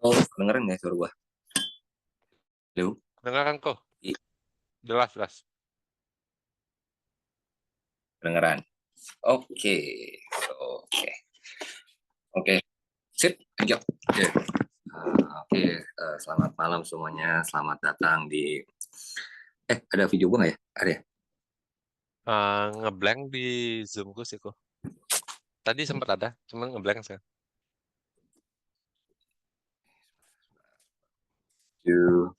Oh, kedengeran nggak suara gua? Halo? Kedengaran kok, I jelas. kedengeran? Oke oke oke, sip, lanjut. Oke, selamat malam semuanya, selamat datang di ada video gua nggak ya? Ada ya? Ngeblank di Zoom-ku sih kok. Tadi sempat ada, cuman ngeblank sekarang. Yuk.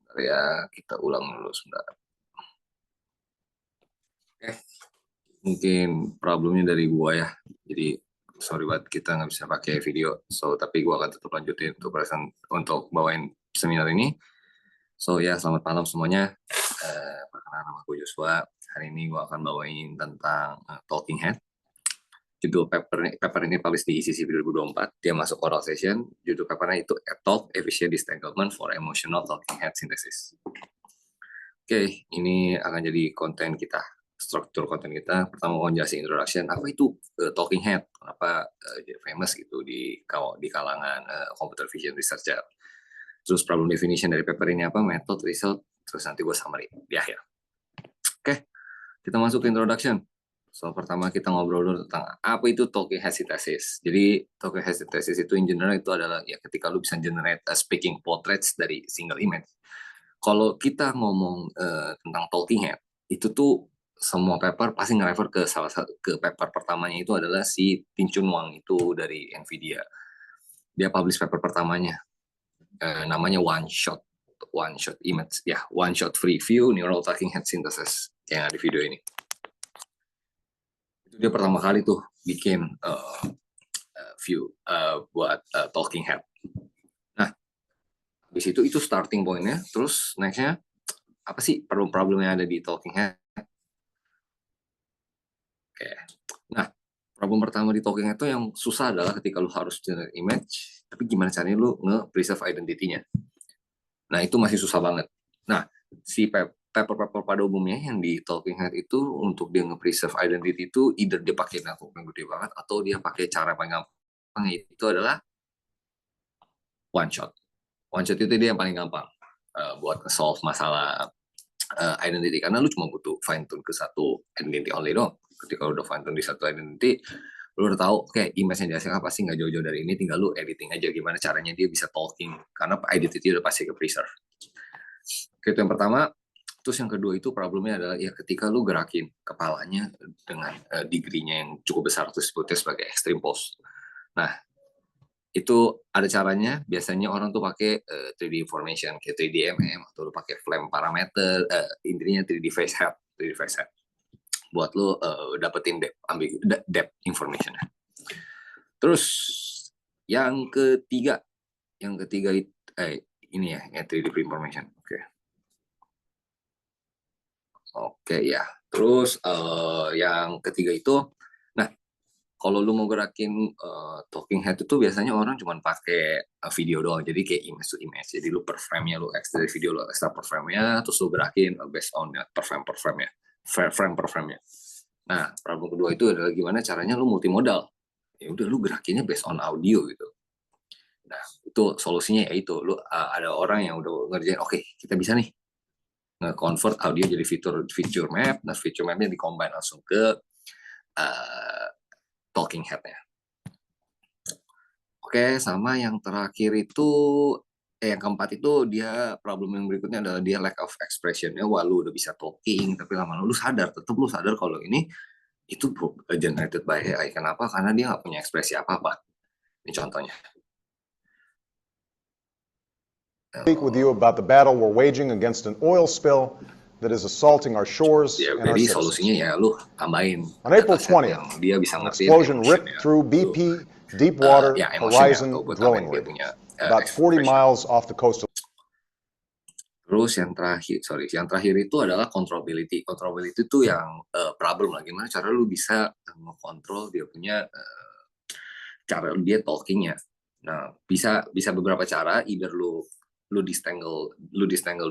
Bentar ya, kita ulang dulu sebentar. Oke, mungkin problemnya dari gua ya. Jadi sorry banget kita nggak bisa pakai video. Tapi gua akan tetap lanjutin untuk bawain seminar ini. Ya, selamat malam semuanya. Perkenalkan, nama gue Joshua. Hari ini gue akan bawain tentang Talking Head. Judul paper ini publish di ECC 2024. Dia masuk oral session. Judul papernya itu Talk Efficient Disentanglement for Emotional Talking Head Synthesis. Oke, ini akan jadi konten kita, struktur konten kita. Pertama, mau jelasin introduction. Apa itu Talking Head? Kenapa jadi famous gitu di kalangan computer vision researcher. Terus problem definition dari paper ini apa, method, result, terus nanti gue summary di akhir. Oke, kita masuk ke introduction. Pertama kita ngobrol dulu tentang apa itu talking head synthesis. Jadi talking head synthesis itu in general itu adalah ya ketika lu bisa generate speaking portraits dari single image. Kalau kita ngomong tentang talking head, itu tuh semua paper pasti nge-refer ke paper pertamanya itu adalah si Tin-Chun Wang itu dari Nvidia. Dia publish paper pertamanya. Namanya one shot image ya, one shot free view neural talking head synthesis yang ada di video ini. Itu dia pertama kali tuh bikin view buat talking head. Nah, habis itu starting pointnya. Terus nextnya apa sih problem yang ada di talking head? Oke. Nah, problem pertama di talking head itu yang susah adalah ketika lu harus generate image, tapi gimana caranya lu nge-preserve identity-nya. Nah, itu masih susah banget. Nah, si paper pada umumnya yang di talking head itu untuk dia nge-preserve identity itu either dia pakai network yang gede banget atau dia pakai cara paling gampang, itu adalah one shot. One shot itu dia yang paling gampang buat solve masalah identity, karena lu cuma butuh fine tune ke satu identity only dong. Ketika lu udah fine tune di satu identity, lu udah tahu kayak image yang dihasilkan pasti nggak jauh-jauh dari ini, tinggal lu editing aja gimana caranya dia bisa talking, karena identity udah pasti ke preserve. Itu yang pertama. Terus yang kedua itu problemnya adalah ya ketika lu gerakin kepalanya dengan degree-nya yang cukup besar, itu disebutnya sebagai extreme pose. Nah, itu ada caranya. Biasanya orang tuh pakai 3D information kayak 3D MM atau lu pakai flame parameter, intinya 3D face head buat lu dapetin depth information. Terus yang ketiga ini ya 3D information. Oke ya. Terus yang ketiga itu, nah kalau lu mau gerakin talking head itu biasanya orang cuma pakai video doang. Jadi kayak image to image. Jadi lu per frame-nya lu extra dari video, lu extra per frame-nya, terus lu gerakin based on per frame-nya. Frame per frame-nya. Nah, problem kedua itu adalah gimana caranya lu multimodal. Ya udah lu gerakinnya based on audio gitu. Nah, itu solusinya ya itu. Lu ada orang yang udah ngerjain, oke, kita bisa nih nge-convert audio jadi feature map. Nah, feature mapnya di-combine langsung ke talking head-nya. Oke, sama yang terakhir itu yang keempat itu dia problem yang berikutnya adalah dia lack of expression-nya. Wah, lu udah bisa talking, tapi lama-lama lu sadar kalau ini itu generated by AI. Kenapa? Karena dia nggak punya ekspresi apa-apa. Ini contohnya. Speak with you about the battle we're waging against an oil spill that is assaulting our shores and our Jadi citizens. solusinya ya lu tambahin. On April 20th, dia bisa an explosion ripped through BP Deepwater Horizon drilling rig, about 40 miles off the coast of. Terus yang terakhir itu adalah controllability. Controllability itu yang problem lah. Gimana cara lu bisa mengontrol dia punya cara dia talkingnya. Nah, bisa beberapa cara, either lu disentangle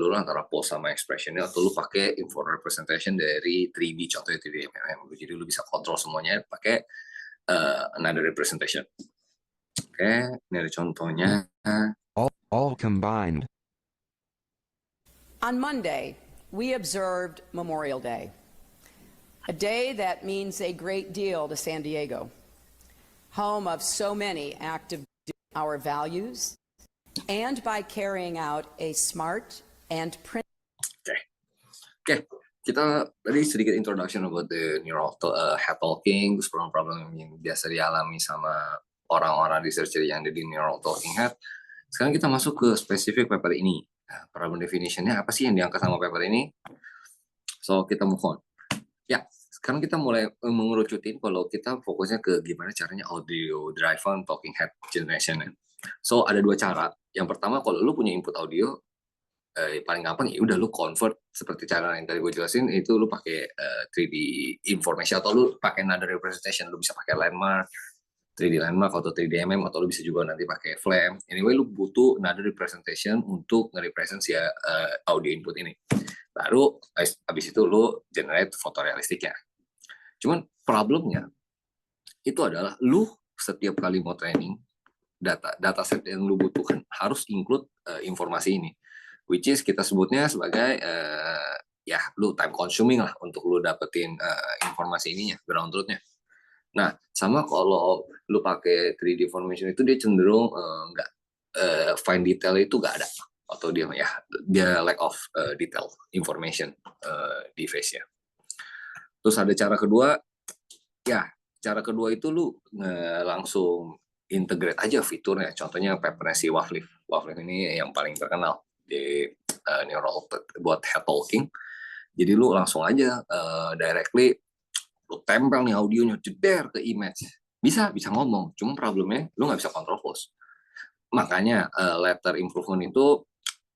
dulu antara pose sama expressionnya, atau lu pakai info representation dari 3D, contohnya 3D MM. Jadi lu bisa kontrol semuanya pakai another representation. Oke, ini ada contohnya. All combined. On Monday, we observed Memorial Day, a day that means a great deal to San Diego, home of so many active our values, and by carrying out a smart and Oke. Kita tadi sedikit introduction about the neural head talking, problem-problem yang biasa dialami sama orang-orang researcher yang ada di neural talking head. Sekarang kita masuk ke spesifik paper ini. Nah, problem definition-nya apa sih yang diangkat sama paper ini? So, kita move on. Ya, sekarang kita mulai mengerucutin kalau kita fokusnya ke gimana caranya audio driven talking head generation. So, ada dua cara. Yang pertama, kalau lu punya input audio, paling gampang ya udah lu convert seperti cara yang tadi gue jelasin, itu lu pakai 3D information atau lu pakai another representation. Lu bisa pakai landmark, 3D landmark atau 3D MM, atau lu bisa juga nanti pakai flame. Anyway, lu butuh another representation untuk nge-represent si audio input ini. Baru habis itu lu generate fotorealistiknya. Cuman problemnya itu adalah lu setiap kali mau training, dataset yang lu butuhkan harus include informasi ini, which is kita sebutnya sebagai ya lu time consuming lah untuk lu dapetin informasi ininya, ground truth-nya. Nah, sama kalau lu pakai 3D formation itu dia cenderung nggak fine detail itu nggak ada, atau dia lack of detail information di face-nya. Terus ada cara kedua, ya cara kedua itu lu langsung integrate aja fiturnya. Contohnya papernya si Wavliv. Wavliv ini yang paling terkenal di neural buat head talking. Jadi lu langsung aja directly lu tempel nih audionya jeder ke image. Bisa ngomong, cuma problemnya lu nggak bisa kontrol pose. Makanya later improvement itu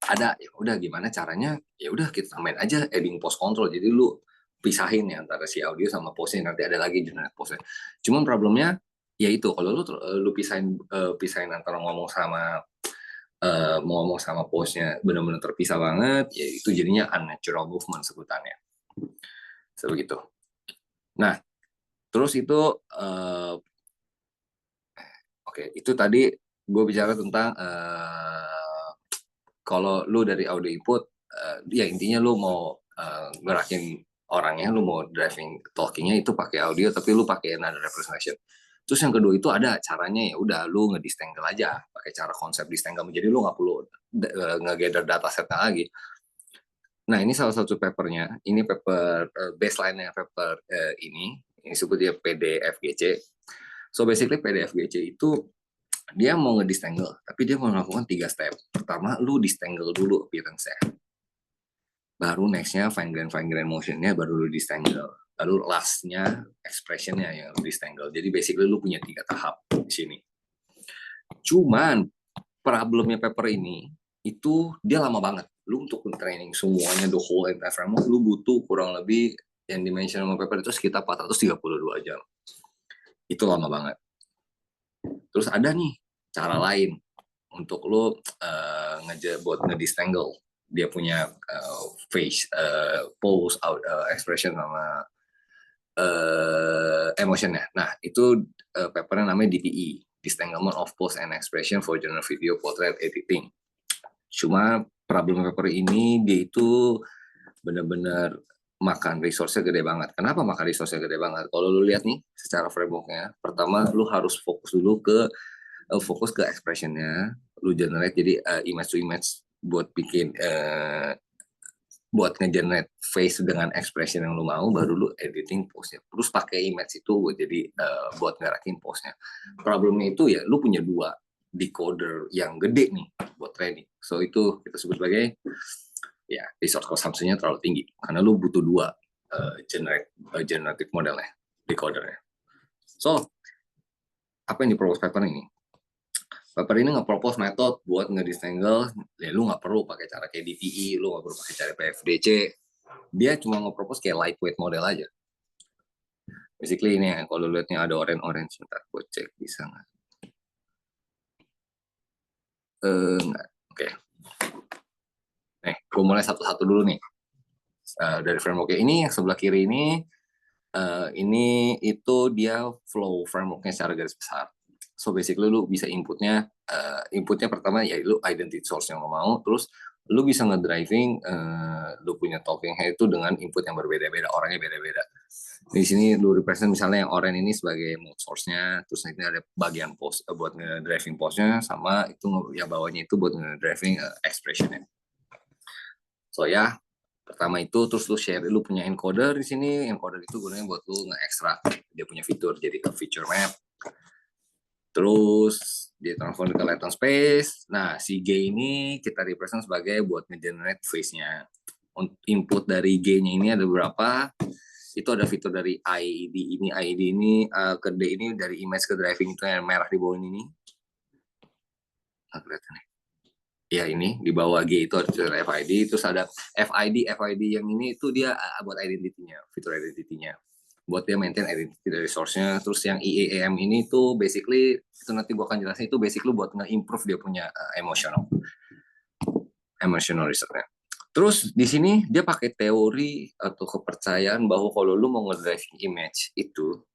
ada, ya udah gimana caranya, ya udah kita tambahin aja adding pose control. Jadi lu pisahin ya antara si audio sama pose-nya, nanti ada lagi generate pose-nya. Cuman problemnya ya itu, kalau lu pisahin antara ngomong sama pose-nya benar-benar terpisah banget, ya itu jadinya unnatural movement sebutannya. Sebegitu. Nah, terus itu oke, itu tadi gue bicara tentang kalau lu dari audio input, ya intinya lu mau gerakin orangnya, lu mau driving talkingnya itu pakai audio, tapi lu pakai another representation. Terus yang kedua itu ada caranya, ya udah lu nge-disentangle aja pakai cara konsep disentangle. Jadi lu nggak perlu nge-gather datasetnya lagi. Nah, ini salah satu papernya. Ini paper baseline-nya paper ini disebut dia PDFGC. So basically PDFGC itu dia mau nge-disentangle, tapi dia mau melakukan 3 step. Pertama, lu disentangle dulu appearance-nya. Baru next-nya fine grain motion-nya baru lu disentangle. Lalu last-nya expression-nya yang lu disentangle. Jadi basically lu punya 3 tahap di sini. Cuman problemnya paper ini itu dia lama banget. Lu untuk training semuanya the whole entire framework lu butuh kurang lebih yang dimention sama paper itu sekitar 432 jam. Itu lama banget. Terus ada nih cara lain untuk lu buat nge-disentangle. Dia punya face, pose, expression sama emotionnya. Nah, itu papernya namanya DPE, Disentanglement of Pose and Expression for General Video Portrait Editing. Cuma problem paper ini dia itu benar-benar makan resource-nya gede banget. Kenapa makan resource-nya gede banget? Kalau lu lihat nih secara framework-nya, pertama lu harus fokus dulu ke expression-nya, lu generate jadi image to image buat bikin buat nge-generate face dengan expression yang lu mau, baru lu editing pose-nya. Terus pakai image itu buat jadi buat ngerakin pose-nya. Problemnya itu ya lu punya 2 decoder yang gede nih buat training. So itu kita sebut sebagai ya resource consumption-nya terlalu tinggi karena lu butuh 2 generative modelnya, decodernya. So apa yang di-propose paper ini? Paper ini nge-propose metode buat nge-disentangle, ya lu nggak perlu pakai cara kayak DPE, lu nggak perlu pakai cara PFDC. Dia cuma nge-propose kayak lightweight model aja. Basically ini ya, kalau lihatnya ada orange, bentar gue cek bisa nggak. Enggak. Oke. Nih, gue mulai satu-satu dulu nih. Dari framework ini yang sebelah kiri ini itu dia flow frameworknya secara garis besar. So basically lu bisa inputnya pertama ya lu identity source yang lo mau, terus lu bisa ngedriving lu punya talking head itu dengan input yang berbeda-beda, orangnya beda-beda. Di sini lu represent misalnya yang orange ini sebagai mode source-nya, terus ini ada bagian post buat ngedriving post-nya, sama itu yang bawahnya itu buat ngedriving expression-nya. So ya, pertama itu terus lu share, lu punya encoder di sini. Encoder itu gunanya buat lu nge-extract dia punya fitur jadi ke feature map. Terus dia transform ke Latent space. Nah, si G ini kita represent sebagai buat nge-generate face-nya. Input dari G-nya ini ada berapa? Itu ada fitur dari ID ini ke D ini dari image ke driving itu yang merah di bawah ini. Nggak kelihatan nih. Ya ini di bawah G itu ada FID, terus ada FID yang ini itu dia buat identity-nya, fitur identity-nya. Buat dia maintain identity dari source-nya. Terus yang EAM ini tuh basically, itu nanti gua akan jelasin, itu basically buat nge-improve dia punya emotional research-nya. Terus di sini dia pakai teori atau kepercayaan bahwa kalau lu mau nge-driving image itu,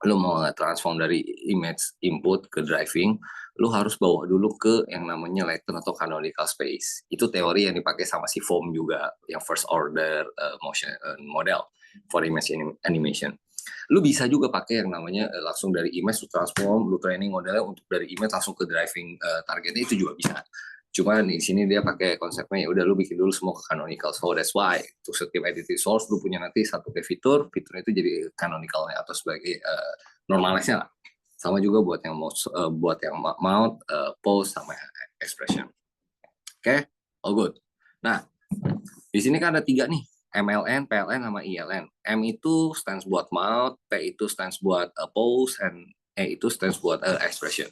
lu mau transform dari image input ke driving, lu harus bawa dulu ke yang namanya latent atau canonical space. Itu teori yang dipakai sama si Foam juga, yang first order motion model for image animation. Lu bisa juga pakai yang namanya langsung dari image lu transform, lu training modelnya untuk dari image langsung ke driving targetnya, itu juga bisa. Cuma di sini dia pakai konsepnya ya udah lu bikin dulu semua ke canonical. So that's why untuk setiap identity source lu punya nanti satu kayak fiturnya itu jadi canonicalnya atau sebagai normalisnya lah. Sama juga buat yang mount, pose sama expression. Oke, all good. Nah, di sini kan ada 3 nih, MLN, PLN sama ILN. M itu stands buat mount, P itu stands buat pose, and E itu stands buat expression.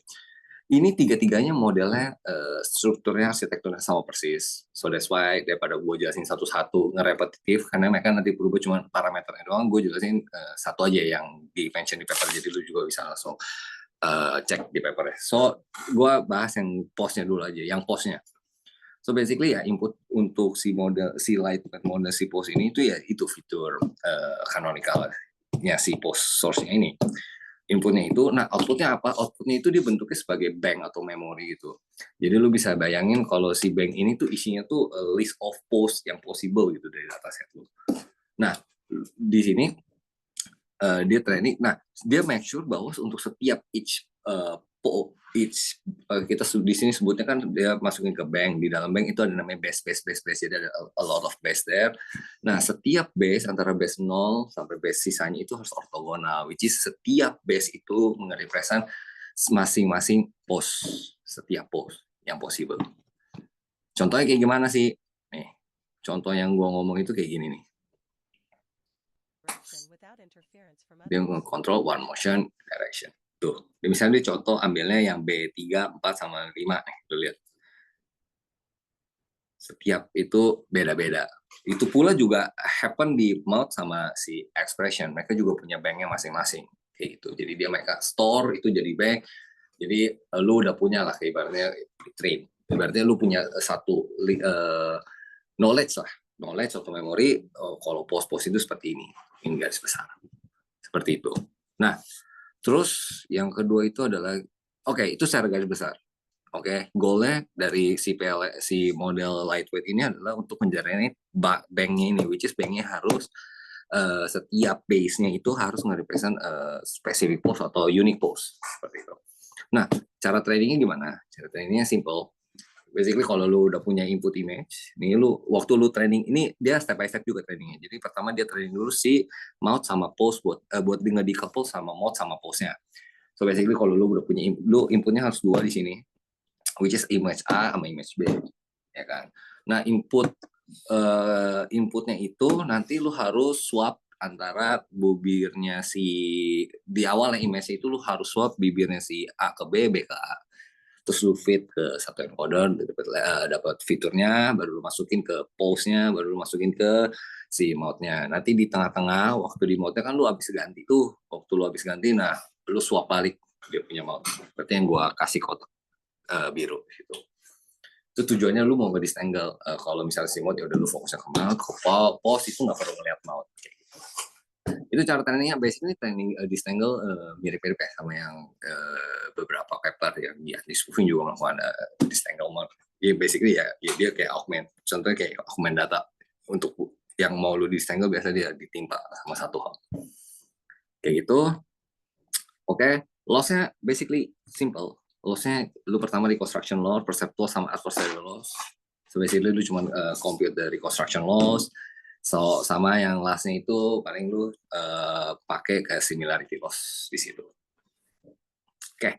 Ini tiga-tiganya modelnya, strukturnya, arsitekturnya sama persis. So that's why daripada gue jelasin satu-satu ngerepetitif, karena mereka nanti berubah cuma parameternya doang, gue jelasin satu aja yang di-mention di paper, jadi lu juga bisa langsung cek di papernya. So gue bahas yang postnya dulu aja, yang postnya. So basically ya input untuk si lightweight model si post ini itu ya itu fitur canonicalnya si post source-nya ini. Inputnya itu, nah outputnya apa? Outputnya itu dibentuknya sebagai bank atau memori gitu. Jadi lu bisa bayangin kalau si bank ini tuh isinya tuh list of post yang possible gitu dari dataset lu. Nah di sini dia training, nah dia make sure bahwa untuk setiap kita di sini sebutnya kan dia masukin ke bank, di dalam bank itu ada namanya base, jadi ada a lot of base there. Nah setiap base antara base 0 sampai base sisanya itu harus ortogonal, which is setiap base itu merepresent masing-masing post, setiap post yang possible. Contohnya kayak gimana sih? Nih, contoh yang gua ngomong itu kayak gini nih. Dia nge-control one motion direction. Tuh, misalnya dia contoh ambilnya yang B3, 4, sama 5 nih, lu lihat. Setiap itu beda-beda. Itu pula juga happen di mount sama si expression. Mereka juga punya banknya masing-masing. Kayak gitu. Jadi dia mereka store itu jadi bank. Jadi lu udah punya lah ibaratnya train. Ibaratnya lu punya satu knowledge lah. Knowledge atau memori, kalau post-post itu seperti ini. Ini garis besar. Seperti itu. Nah, terus yang kedua itu adalah, itu secara garis besar. Goalnya dari si model lightweight ini adalah untuk menjarain banknya ini, which is banknya harus setiap base-nya itu harus nge-represent specific post atau unique post. Seperti itu. Nah, cara trainingnya gimana? Cara trainingnya simple. Basically kalau lu udah punya input image, nih waktu lu training ini dia step by step juga trainingnya. Jadi pertama dia training dulu si mount sama pose buat di-decouple sama mount sama pose-nya. So basically kalau lu udah punya inputnya harus 2 di sini, which is image A sama image B, ya kan. Nah inputnya itu nanti lu harus swap antara bibirnya di awalnya image itu lu harus swap bibirnya si A ke B, B ke A. Terus lu feed ke satu encoder, dapat fiturnya, baru lu masukin ke pose-nya, baru lu masukin ke si mount-nya. Nanti di tengah-tengah, waktu di mount-nya kan lu habis ganti tuh. Waktu lu habis ganti, lu swap balik dia punya mount. Berarti yang gua kasih kotak biru gitu. Itu tujuannya lu mau nge-disentangle. Kalau misalnya si mode ya udah lu fokusnya ke mouth, ke pause itu nggak perlu ngeliat mouth. Kayak gitu. Itu cara trainingnya, basically training disentangle mirip-mirip ya sama yang beberapa paper yang di Andy Scoofin juga melakukan disentangle mode. Ya basically ya dia kayak augment. Contohnya kayak augment data. Untuk yang mau lu disentangle biasa dia ditimpa sama satu hal. Kayak gitu. Oke, loss-nya basically simple. Loss-nya lu pertama reconstruction loss, perceptual sama adversarial loss. So basically lu cuma compute dari reconstruction loss. So sama yang last-nya itu paling lu pakai ke similarity loss di situ. Oke,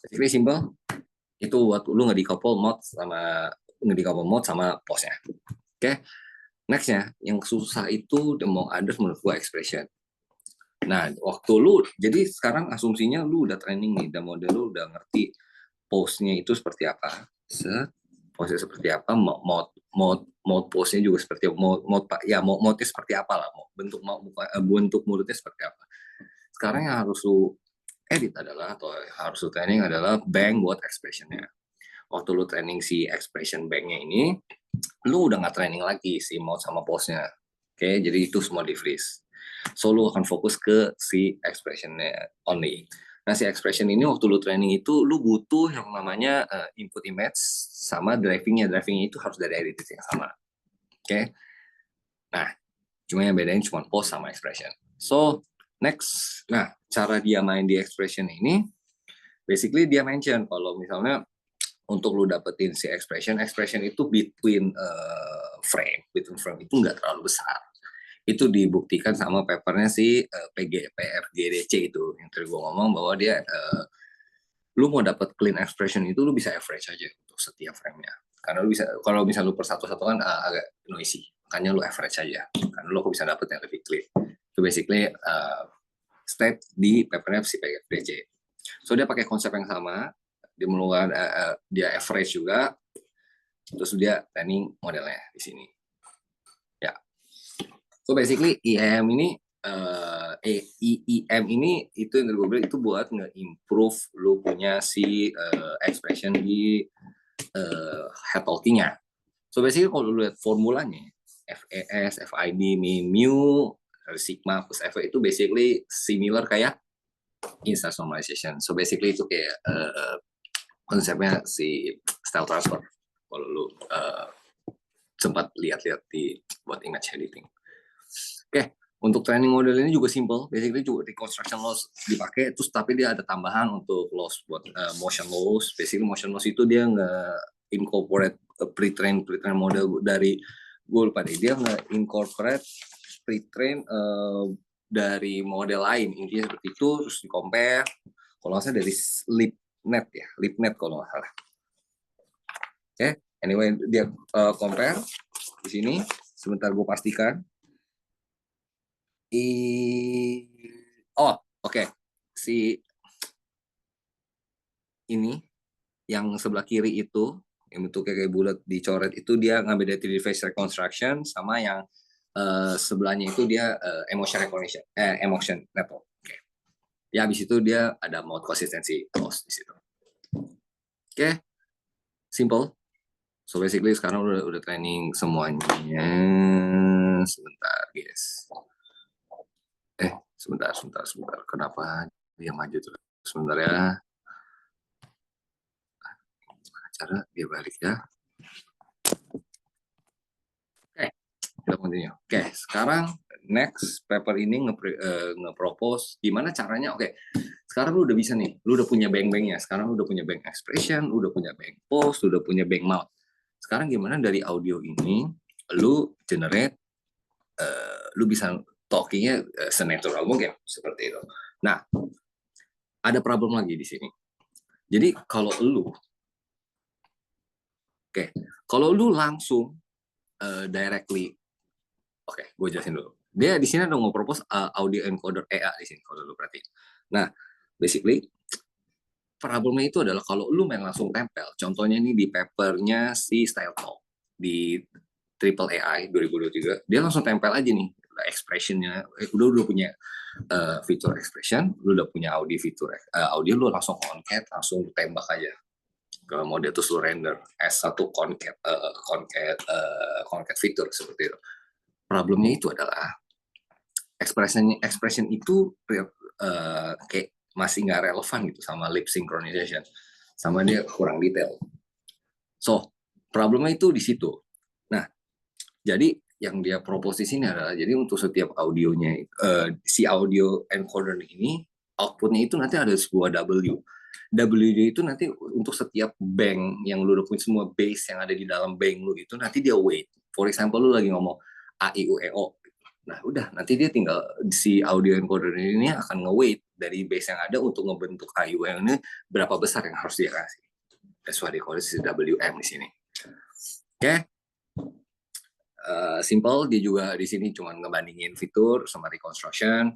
basically simple. Itu buat lu nge-decouple mode sama pause-nya. Oke, next-nya yang susah itu among others menurut gua expression. Nah, waktu lu, jadi sekarang asumsinya lu udah training nih, dan model lu udah ngerti pose-nya itu seperti apa, pose-nya seperti apa, mode pose-nya juga seperti apa, mode-nya seperti apa lah, bentuk mulutnya seperti apa. Sekarang yang harus lu edit adalah, atau harus lu training adalah bang buat expression-nya. Waktu lu training si expression bang-nya ini, lu udah nggak training lagi si mode sama pose-nya. Oke, jadi itu semua di-freeze. So, lu akan fokus ke si expression-nya only. Nah, si expression ini waktu lu training itu, lu butuh yang namanya input image sama driving-nya. Driving-nya itu harus dari identity yang sama. Oke? Nah, cuma yang bedain cuma pose sama expression. So, next. Nah, cara dia main di expression ini, basically dia mention kalau misalnya untuk lu dapetin si expression itu between frame itu nggak terlalu besar. Itu dibuktikan sama papernya si PFGDC itu yang tadi gue ngomong bahwa dia lu mau dapat clean expression itu lu bisa average aja untuk setiap frame-nya, karena lu bisa kalau misalnya lu per satu kan agak noisy, makanya lu average aja karena lu bisa dapat yang lebih clean. Itu basically step di papernya si PFGDC. So dia pakai konsep yang sama, dia melakukan dia average juga, terus dia training modelnya di sini. So basically IEM ini itu yang gue bilang itu buat nge-improve lu punya si expression di head talking-nya. So basically kalau lu lihat formulanya FES, FID, mu, sigma plus FE itu basically similar kayak instance normalization. So basically itu kayak konsepnya si style transfer kalau lu sempat lihat-lihat di buat image editing. Oke, untuk training model ini juga simple. Basically juga reconstruction loss dipakai, terus tapi dia ada tambahan untuk loss buat motion loss. Basically motion loss itu dia nge-incorporate pre-train model dari gue lupa deh. Dia nge-incorporate pre-train dari model lain. Intinya seperti itu, terus di-compare. Kalau nggak salah dari LibNet kalau nggak salah. Oke, anyway dia compare di sini. Sebentar gue pastikan. Oke. Si ini yang sebelah kiri itu yang bentuknya kayak bulat dicoret itu dia ngambil dari face reconstruction, sama yang sebelahnya itu dia emotion recognition, emotion level. Oke. Ya habis itu dia ada mode konsistensi loss di situ. Oke. Simple. So basically sekarang udah training semuanya. Sebentar, guys. Sebentar. Kenapa dia maju terus? Sebentar ya. Gimana cara dia balik ya? Oke, kita continue. Oke, sekarang next paper ini nge-propose gimana caranya. Oke, sekarang lu udah bisa nih. Lu udah punya bang-bangnya. Sekarang lu udah punya bang expression, lu udah punya bang pose, lu udah punya bang mouth. Sekarang gimana dari audio ini lu generate, lu bisa talking-nya senatural mungkin seperti itu. Nah, ada problem lagi di sini. Jadi kalau lu langsung directly, gue jelasin dulu. Dia di sini ada nge-propose audio encoder EA di sini kalau lu perhatiin. Nah, basically problemnya itu adalah kalau lu main langsung tempel. Contohnya ini di papernya si Style Talk di Triple AI 2023, dia langsung tempel aja nih expressionnya, udah punya fitur expression, lu udah punya audio fitur audio, lu langsung concat, langsung tembak aja. Kalau mau dia tuh lu render as satu concat fitur seperti itu. Problemnya itu adalah expression itu kayak masih nggak relevan gitu sama lip synchronization, sama dia kurang detail. So problemnya itu di situ. Nah, jadi yang dia propose di sini adalah jadi untuk setiap audionya si audio encoder ini outputnya itu nanti ada sebuah W. W itu nanti untuk setiap bank yang lu udah punya semua base yang ada di dalam bank lu itu nanti dia weight. For example lu lagi ngomong A I U E O. Nah, udah nanti dia tinggal si audio encoder ini akan nge-weight dari base yang ada untuk ngebentuk A I U E O ini berapa besar yang harus dia kasih. That's why they call it WM di sini. Oke. Simple, dia juga di sini cuma ngebandingin fitur sama reconstruction.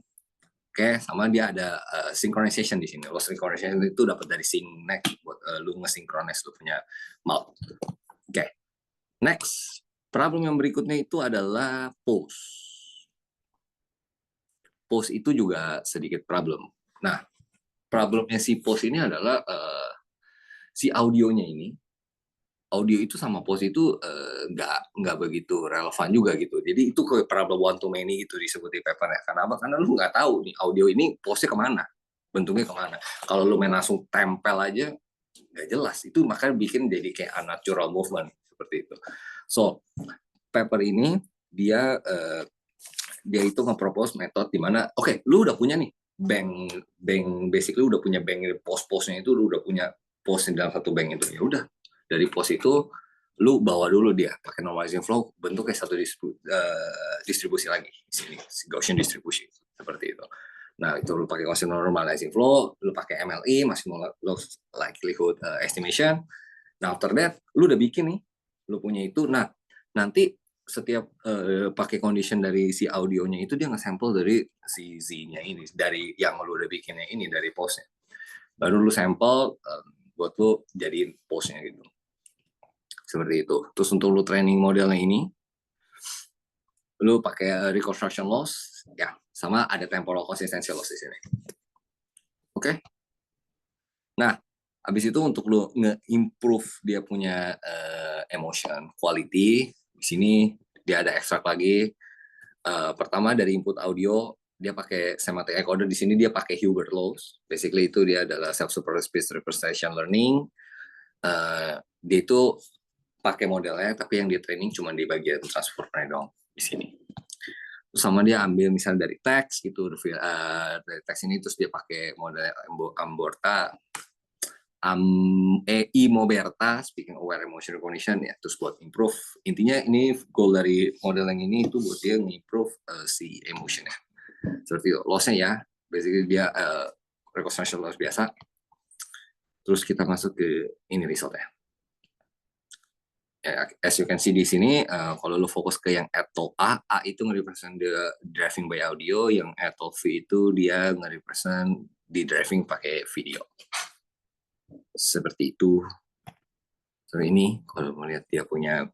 Oke, sama dia ada synchronization di sini. Loss synchronization itu dapat dari SyncNext buat lu nge-synchronize lu punya mount. Oke. Next, problem yang berikutnya itu adalah pause. Pause itu juga sedikit problem. Nah, problemnya si pause ini adalah si audionya ini, audio itu sama pause itu nggak begitu relevan juga gitu. Jadi itu kayak problem one to many gitu disebut di papernya. Kenapa? Karena lu nggak tahu nih audio ini pause-nya kemana, bentuknya kemana. Kalau lu main langsung tempel aja, nggak jelas. Itu makanya bikin jadi kayak unnatural movement seperti itu. So, paper ini dia itu nge-propose metode di mana, oke, lu udah punya nih bank basically udah punya bank pos-posnya itu, lu udah punya pos di dalam satu bank itu. Ya udah, dari pos itu lu bawa dulu dia pakai normalizing flow, bentuknya satu distribusi lagi di sini, Gaussian distribution seperti itu. Nah, itu lu pakai Gaussian normalizing flow, lu pakai MLE, maximal loss likelihood estimation. Nah, after that lu udah bikin nih, lu punya itu. Nah, nanti setiap pakai condition dari si audionya itu dia nge-sample dari si Z-nya ini, dari yang lu udah bikinnya ini, dari postnya. Baru lu sample buat lu jadiin postnya gitu. Seperti itu. Terus untuk lu training modelnya ini, lu pakai reconstruction loss, ya, sama ada temporal consistency loss di sini. Oke? Nah, habis itu untuk lu nge-improve dia punya emotion quality, di sini dia ada ekstrak lagi. Pertama dari input audio dia pakai semantic encoder, di sini dia pakai Hubert laws. Basically itu dia adalah self-supervised speech representation learning. Dia itu pakai modelnya, tapi yang dia training cuma di bagian transfernya dong di sini. Terus sama dia ambil misal dari teks gitu, dari teks ini terus dia pakai model Amborta. Moberta, speaking aware emotion recognition ya, terus buat improve. Intinya ini goal dari model yang ini itu buat dia improve si emotionnya. Seperti lossnya ya, basically dia reconstruction loss biasa. Terus kita masuk ke ini resultnya. Ya, as you can see di sini, kalau lu fokus ke yang atol A itu nge-represent the driving by audio, yang atol V itu dia nge-represent di driving pakai video. Seperti itu. So ini kalau melihat dia punya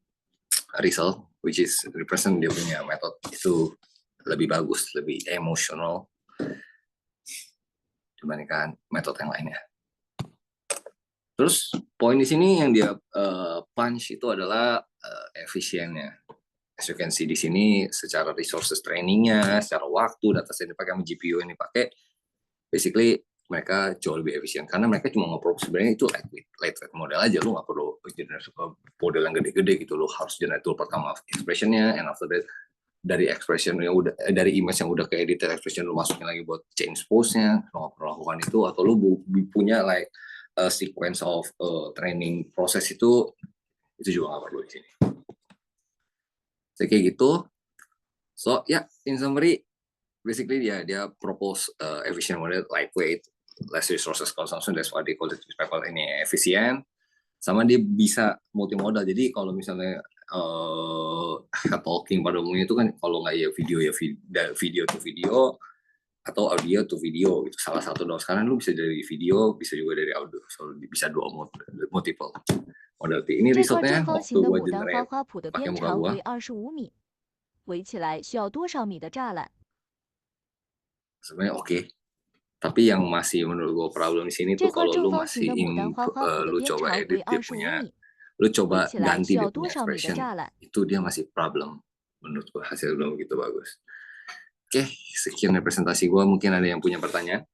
result, which is represent dia punya metode itu lebih bagus, lebih emosional dibandingkan metode yang lainnya. Terus poin di sini yang dia punch itu adalah efisiennya. As you can see di sini, secara resources trainingnya, secara waktu, data set dipakai sama GPU yang dipakai, basically mereka jauh lebih efisien karena mereka cuma nge-probe sebenarnya itu lightweight model aja, lu nggak perlu generate model yang gede-gede gitu, lu harus generate tool pertama expressionnya, and after that dari expression yang udah dari image yang udah kayak detail expression lu masukin lagi buat change pose-nya, lu nggak perlu lakukan itu, atau lu punya like a sequence of training proses itu juga nggak perlu di sini. So, kayak gitu. So ya, in summary, basically dia propose efficient model, lightweight, less resources consumption, that's why they call it paper ini efisien, sama dia bisa multimodal. Jadi kalau misalnya talking pada umumnya itu kan kalau nggak ya video to video atau audio to video itu salah satu dong. Sekarang lu bisa dari video, bisa juga dari audio, so bisa dua multiple model. Ini resultnya waktu gua generate pakai muka gua. 围起来需要多少米的栅栏？ sebenarnya oke. Tapi yang masih menurut gue problem di sini 这 tuh 颗 kalau 正 lu 方形的牡丹 masih 花花圃的 lu 边 coba 长 edit 为 dia 25 punya, 米， lu 堆 coba 起来 ganti 需 dia 要多 punya 少米的 expression, 栅栏？ itu dia masih problem. Menurut gue hasil belum begitu bagus. Oke, sekian representasi gue. Mungkin ada yang punya pertanyaan?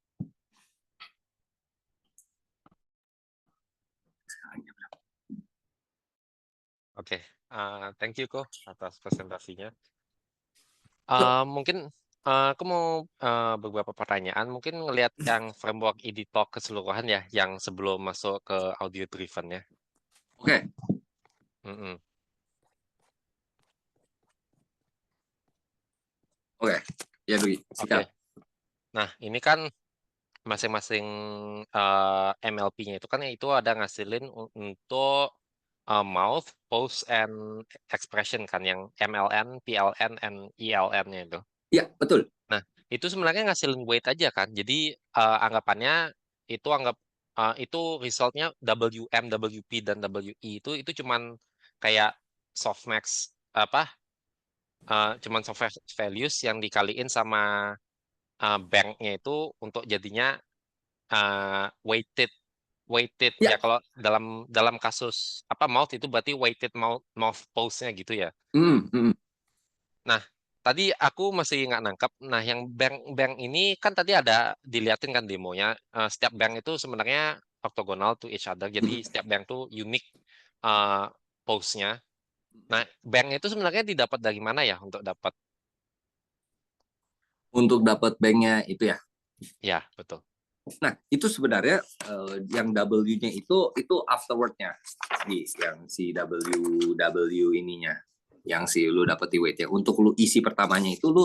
Oke, thank you Ko atas presentasinya. Mungkin aku mau beberapa pertanyaan. Mungkin ngelihat yang framework Editalk keseluruhan ya, yang sebelum masuk ke audio driven ya. Oke. Oke, ya Dwi, sikat. Nah, ini kan masing-masing MLP-nya itu kan itu ada ngasilin untuk mouth, pose, and expression kan, yang MLN, PLN, and ELN-nya itu. Iya, betul. Nah, itu sebenarnya ngasilin weight aja kan. Jadi anggapannya itu itu resultnya WM, WP, dan WE itu cuman kayak softmax cuman soft values yang dikaliin sama banknya itu untuk jadinya weighted ya, kalau dalam kasus mouth itu berarti weighted mouth pose-nya gitu ya. Nah, tadi aku masih nggak nangkep. Nah, yang bank ini kan tadi ada dilihatin kan demonya. Setiap bank itu sebenarnya orthogonal to each other. Jadi setiap bank tuh unik pose-nya. Nah, bank itu sebenarnya didapat dari mana ya untuk dapat? Untuk dapat banknya itu ya? Ya, betul. Nah, itu sebenarnya yang W-nya itu afterward-nya, yang si W ininya, yang si lu dapet di weight-nya. Untuk lu isi pertamanya itu lu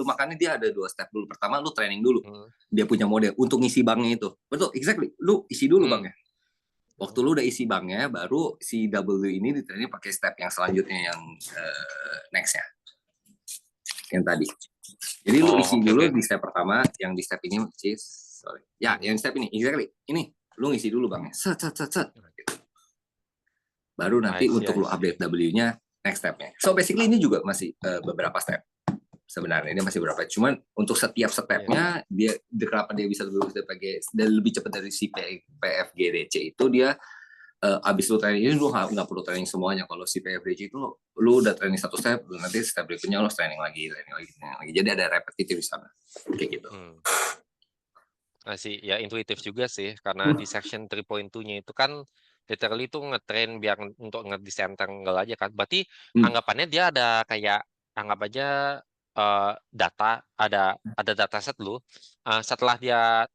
makanya dia ada 2 step dulu. Pertama lu training dulu, dia punya model untuk ngisi banknya itu. Betul, exactly. Lu isi dulu banknya. Waktu lu udah isi banknya, baru si W ini di training pakai step yang selanjutnya, yang next-nya, yang tadi. Jadi lu isi dulu di step pertama, yang di step ini yang step ini, exactly. Ini, lu ngisi dulu banknya. Set. Baru nanti untuk lu update W-nya, next step-nya. So basically ini juga masih beberapa step. Sebenarnya ini masih beberapa. Cuman untuk setiap step-nya, kenapa dia bisa lebih cepat dari si PFGDC itu, dia abis lu training ini, lu nggak perlu training semuanya. Kalau si PFGDC itu, lu udah training satu step, nanti step berikutnya lu training lagi. Jadi ada repetitif di sana. Kayak gitu. Ya intuitif juga sih, karena di section 3.2-nya itu kan literally itu ngetrain biar untuk nge-disentanggle aja kan. Berarti anggapannya dia ada kayak, anggap aja data, ada dataset lu. Setelah dia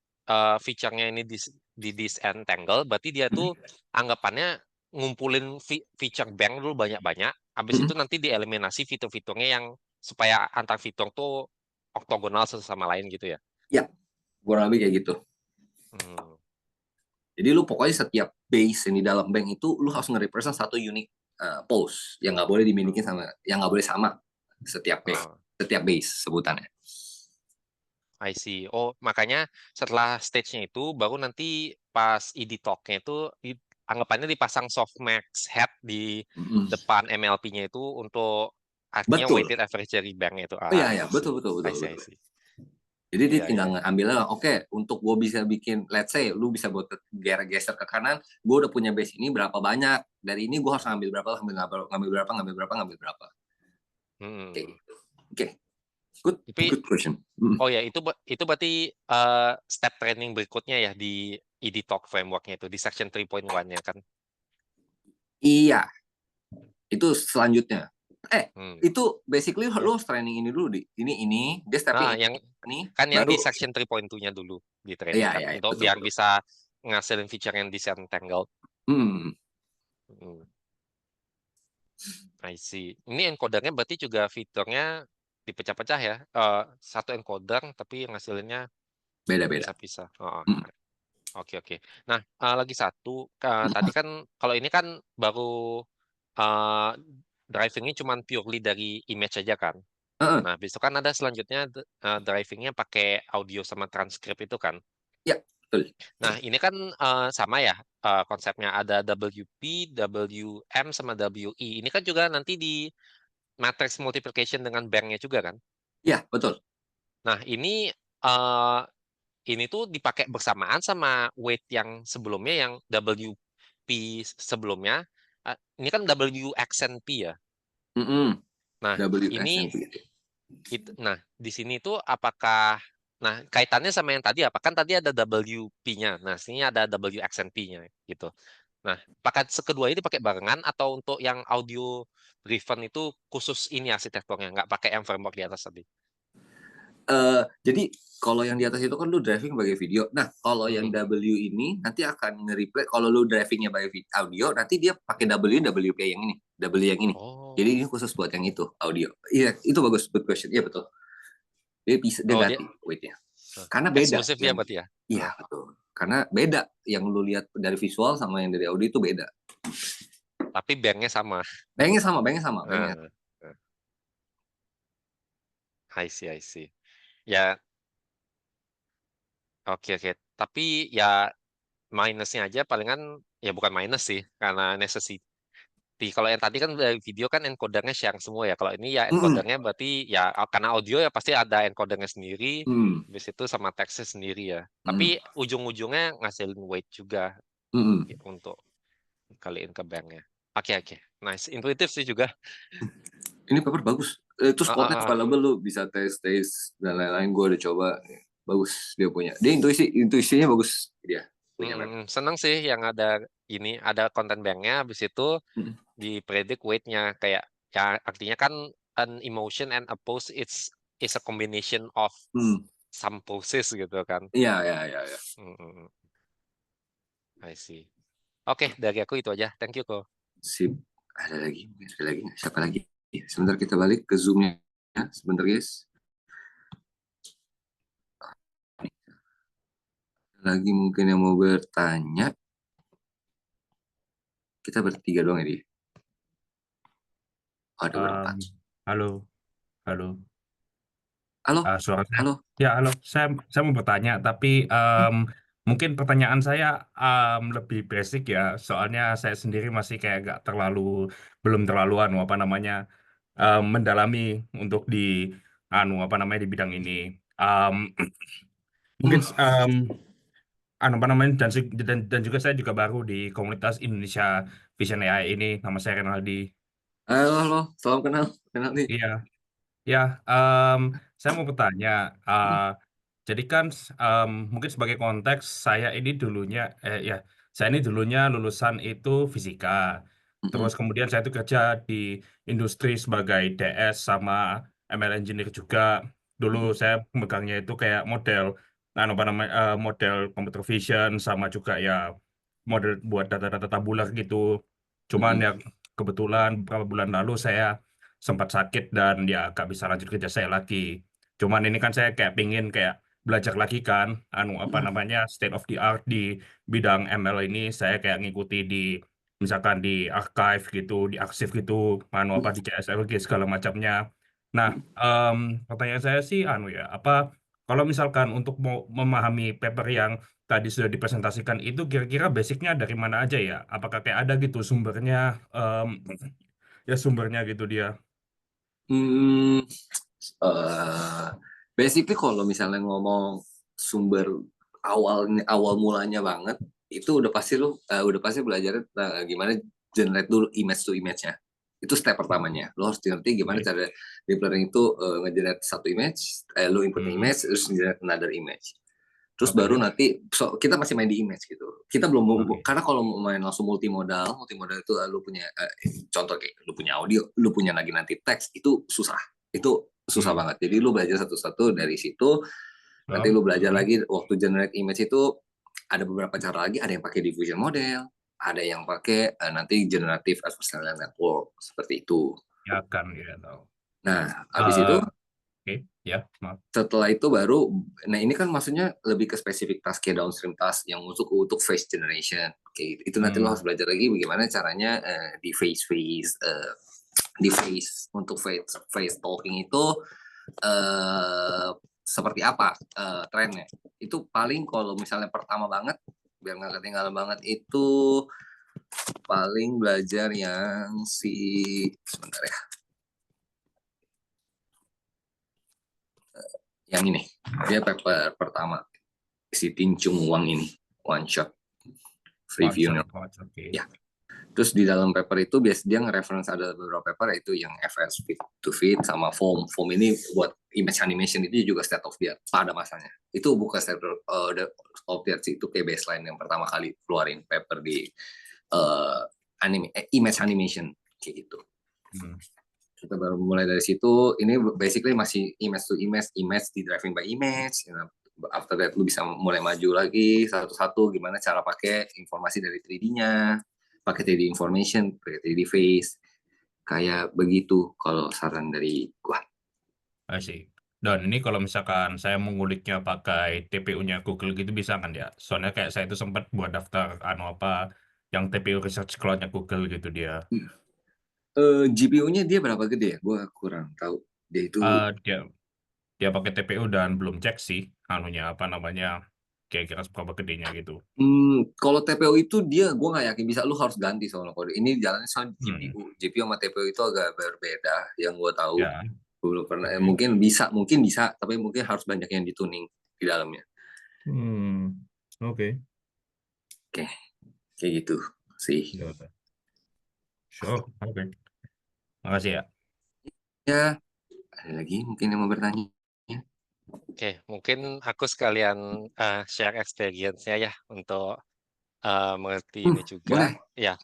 feature-nya ini di disentangle, berarti dia tuh anggapannya ngumpulin feature bank dulu banyak-banyak. Habis itu nanti dieliminasi fitur-fiturnya yang supaya antar fitur tuh ortogonal satu sama lain gitu ya. Ya. Kurang lebih kayak gitu. Jadi lu pokoknya setiap base yang di dalam bank itu lu harus nge-represent satu unique pose yang nggak boleh dimiliki yang nggak boleh sama setiap base sebutannya. I see. Oh, makanya setelah stage-nya itu baru nanti pas Editalk-nya itu anggapannya dipasang softmax head di depan MLP-nya itu untuk artinya weighted average dari bank itu. Iya, betul. I see. Jadi dia tinggal ngambilnya, oke, untuk gue bisa bikin, let's say, lu bisa buat geser ke kanan, gue udah punya base ini berapa banyak, dari ini gue harus ngambil berapa. Oke. Good question. Oh ya, itu berarti step training berikutnya ya di Editalk framework-nya itu, di section 3.1-nya kan? Iya, itu selanjutnya. Itu basically lu training ini dulu, ini dia step ini kan yang di section 3.2-nya dulu di training kan, untuk biar bisa ngasilin feature yang disentangle. I see. Ini encodernya berarti juga fiturnya dipecah-pecah ya, satu encoder tapi ngasilinnya beda-beda. Bisa. Oke. Nah, lagi satu, tadi kan kalau ini kan baru driving-nya cuma purely dari image aja kan. Nah, besok kan ada selanjutnya driving-nya pakai audio sama transkrip itu kan. Ya, betul. Nah, ini kan sama ya konsepnya, ada WP, WM, sama WE. Ini kan juga nanti di matrix multiplication dengan bank-nya juga kan? Iya, betul. Nah, ini ini tuh dipakai bersamaan sama weight yang sebelumnya yang WP sebelumnya. Ini kan WXNP ya. Nah, ini nah di sini tuh apakah kaitannya sama yang tadi apa? Kan tadi ada WP-nya. Nah, sini ada WXNP-nya gitu. Nah, pakai kedua ini pakai barengan atau untuk yang audio driven itu khusus ini arsitekturnya, nggak pakai yang framework di atas tadi? Jadi kalau yang di atas itu kan lu driving sebagai video. Nah, kalau yang W ini nanti akan nge-replay. Kalau lu drivingnya sebagai audio, nanti dia pakai WP yang ini, W yang ini. Jadi ini khusus buat yang itu audio. Iya, itu bagus, good question. Iya betul. Dia bisa ganti weight-nya. Karena beda. Eksklusif ya berarti ya? Iya betul. Karena beda yang lu lihat dari visual sama yang dari audio itu beda. Tapi banknya sama. Banknya sama. I see. Ya, oke. Tapi ya minusnya aja palingan ya bukan minus sih, karena necessity. Kalau yang tadi kan dari video kan encodernya share semua ya. Kalau ini ya encodernya berarti ya karena audio ya pasti ada encodernya sendiri, habis itu sama teksnya sendiri ya. Tapi ujung-ujungnya ngasilin weight juga untuk kaliin ke banknya. Oke. Nice, intuitif sih juga. Ini paper bagus. Itu spotnya available, lu bisa tes dan lain-lain. Gue udah coba, bagus dia punya. Dia intuisinya bagus dia. Seneng sih yang ada konten banknya, habis itu dipredik weight-nya kayak ya artinya kan an emotion and a pose is a combination of some poses gitu kan. Iya. I see. Oke, dari aku itu aja. Thank you kok. Sip. Ada lagi? Siapa lagi? Sebentar kita balik ke Zoom-nya. Sebentar guys. Lagi mungkin yang mau bertanya. Kita bertiga doang ya, Di? Ada berempat. Halo. Suara saya? Halo. Ya, halo. Saya mau bertanya, tapi mungkin pertanyaan saya lebih basic ya. Soalnya saya sendiri masih kayak belum terlalu mendalami untuk di di bidang ini. Mungkin dan juga saya juga baru di komunitas Indonesia Vision AI ini. Nama saya Renaldi. Halo, salam kenal nih. Iya. Ya, saya mau bertanya. Jadi kan mungkin sebagai konteks saya ini dulunya lulusan itu fisika. Terus kemudian saya itu kerja di industri sebagai DS sama ML engineer juga. Dulu saya megangnya itu kayak model model computer vision sama juga ya model buat data-data tabular gitu. Cuman ya kebetulan beberapa bulan lalu saya sempat sakit dan ya gak bisa lanjut kerja saya lagi. Cuman ini kan saya kayak pingin kayak belajar lagi kan, state of the art di bidang ML ini. Saya kayak ngikuti misalkan di archive gitu, di arsip gitu, di CSLG segala macamnya. Nah, pertanyaan saya sih kalau misalkan untuk mau memahami paper yang tadi sudah dipresentasikan itu kira-kira basicnya dari mana aja ya? Apakah kayak ada gitu sumbernya? Sumbernya gitu dia. Basically kalau misalnya ngomong sumber awal mulanya banget, itu udah pasti belajar gimana generate dulu image to image-nya. Itu step pertamanya. Lo harus ngerti gimana cara deep learning itu nge-generate satu image, lo input image, terus generate another image. Terus baru nanti kita masih main di image gitu. Kita belum karena kalau mau main langsung multimodal itu lu punya contoh kayak lu punya audio, lu punya lagi nanti teks, itu susah. Itu susah banget. Jadi lu belajar satu-satu dari situ. Nanti lu belajar lagi waktu generate image itu ada beberapa cara lagi, ada yang pakai diffusion model, ada yang pakai nanti generative adversarial network seperti itu. Ya kan ya tahu. Nah, habis itu ya, maaf. Setelah itu baru, ini kan maksudnya lebih ke spesifik task kayak downstream task yang untuk face generation kayak gitu. Itu nanti lo harus belajar lagi bagaimana caranya di face untuk face talking itu seperti apa trennya. Itu paling kalau misalnya pertama banget biar nggak ketinggalan banget itu paling belajar yang sebentar ya. Yang ini dia paper pertama si Tincung Wang ini, one shot free view. Ya. Terus di dalam paper itu biasanya dia nge-reference ada beberapa paper, yaitu yang FS fit to fit sama foam. Foam ini buat image animation, itu juga state of the art pada masanya. Itu bukan state of the art sih, itu kayak baseline yang pertama kali keluarin paper di image animation kayak gitu. Kita baru mulai dari situ. Ini basically masih image to image di driving by image. After that lu bisa mulai maju lagi satu-satu gimana cara pakai informasi dari 3D-nya, pakai 3D information, pakai 3D face, kayak begitu kalau saran dari gua. I see. Dan ini kalau misalkan saya menguliknya pakai TPU-nya Google gitu bisa kan ya? Soalnya kayak saya itu sempat buat daftar yang TPU Research Cloud-nya Google gitu dia. GPU-nya dia berapa gede ya? Gua kurang tahu. Dia itu dia pakai TPU dan belum cek sih kira-kira seberapa gedenya gitu. Kalau TPU itu gue nggak yakin bisa, lu harus ganti soalnya kode. Ini jalannya sama GPU sama TPU itu agak berbeda yang gue tahu. Ya. Belum pernah. Mungkin bisa, tapi mungkin harus banyak yang dituning di dalamnya. Oke. Kayak gitu sih. Sure, oke. Makasih ya. Ya, ada lagi mungkin yang mau bertanya? Oke, mungkin aku sekalian share experience-nya ya untuk mengerti ini juga. Boleh. Ya.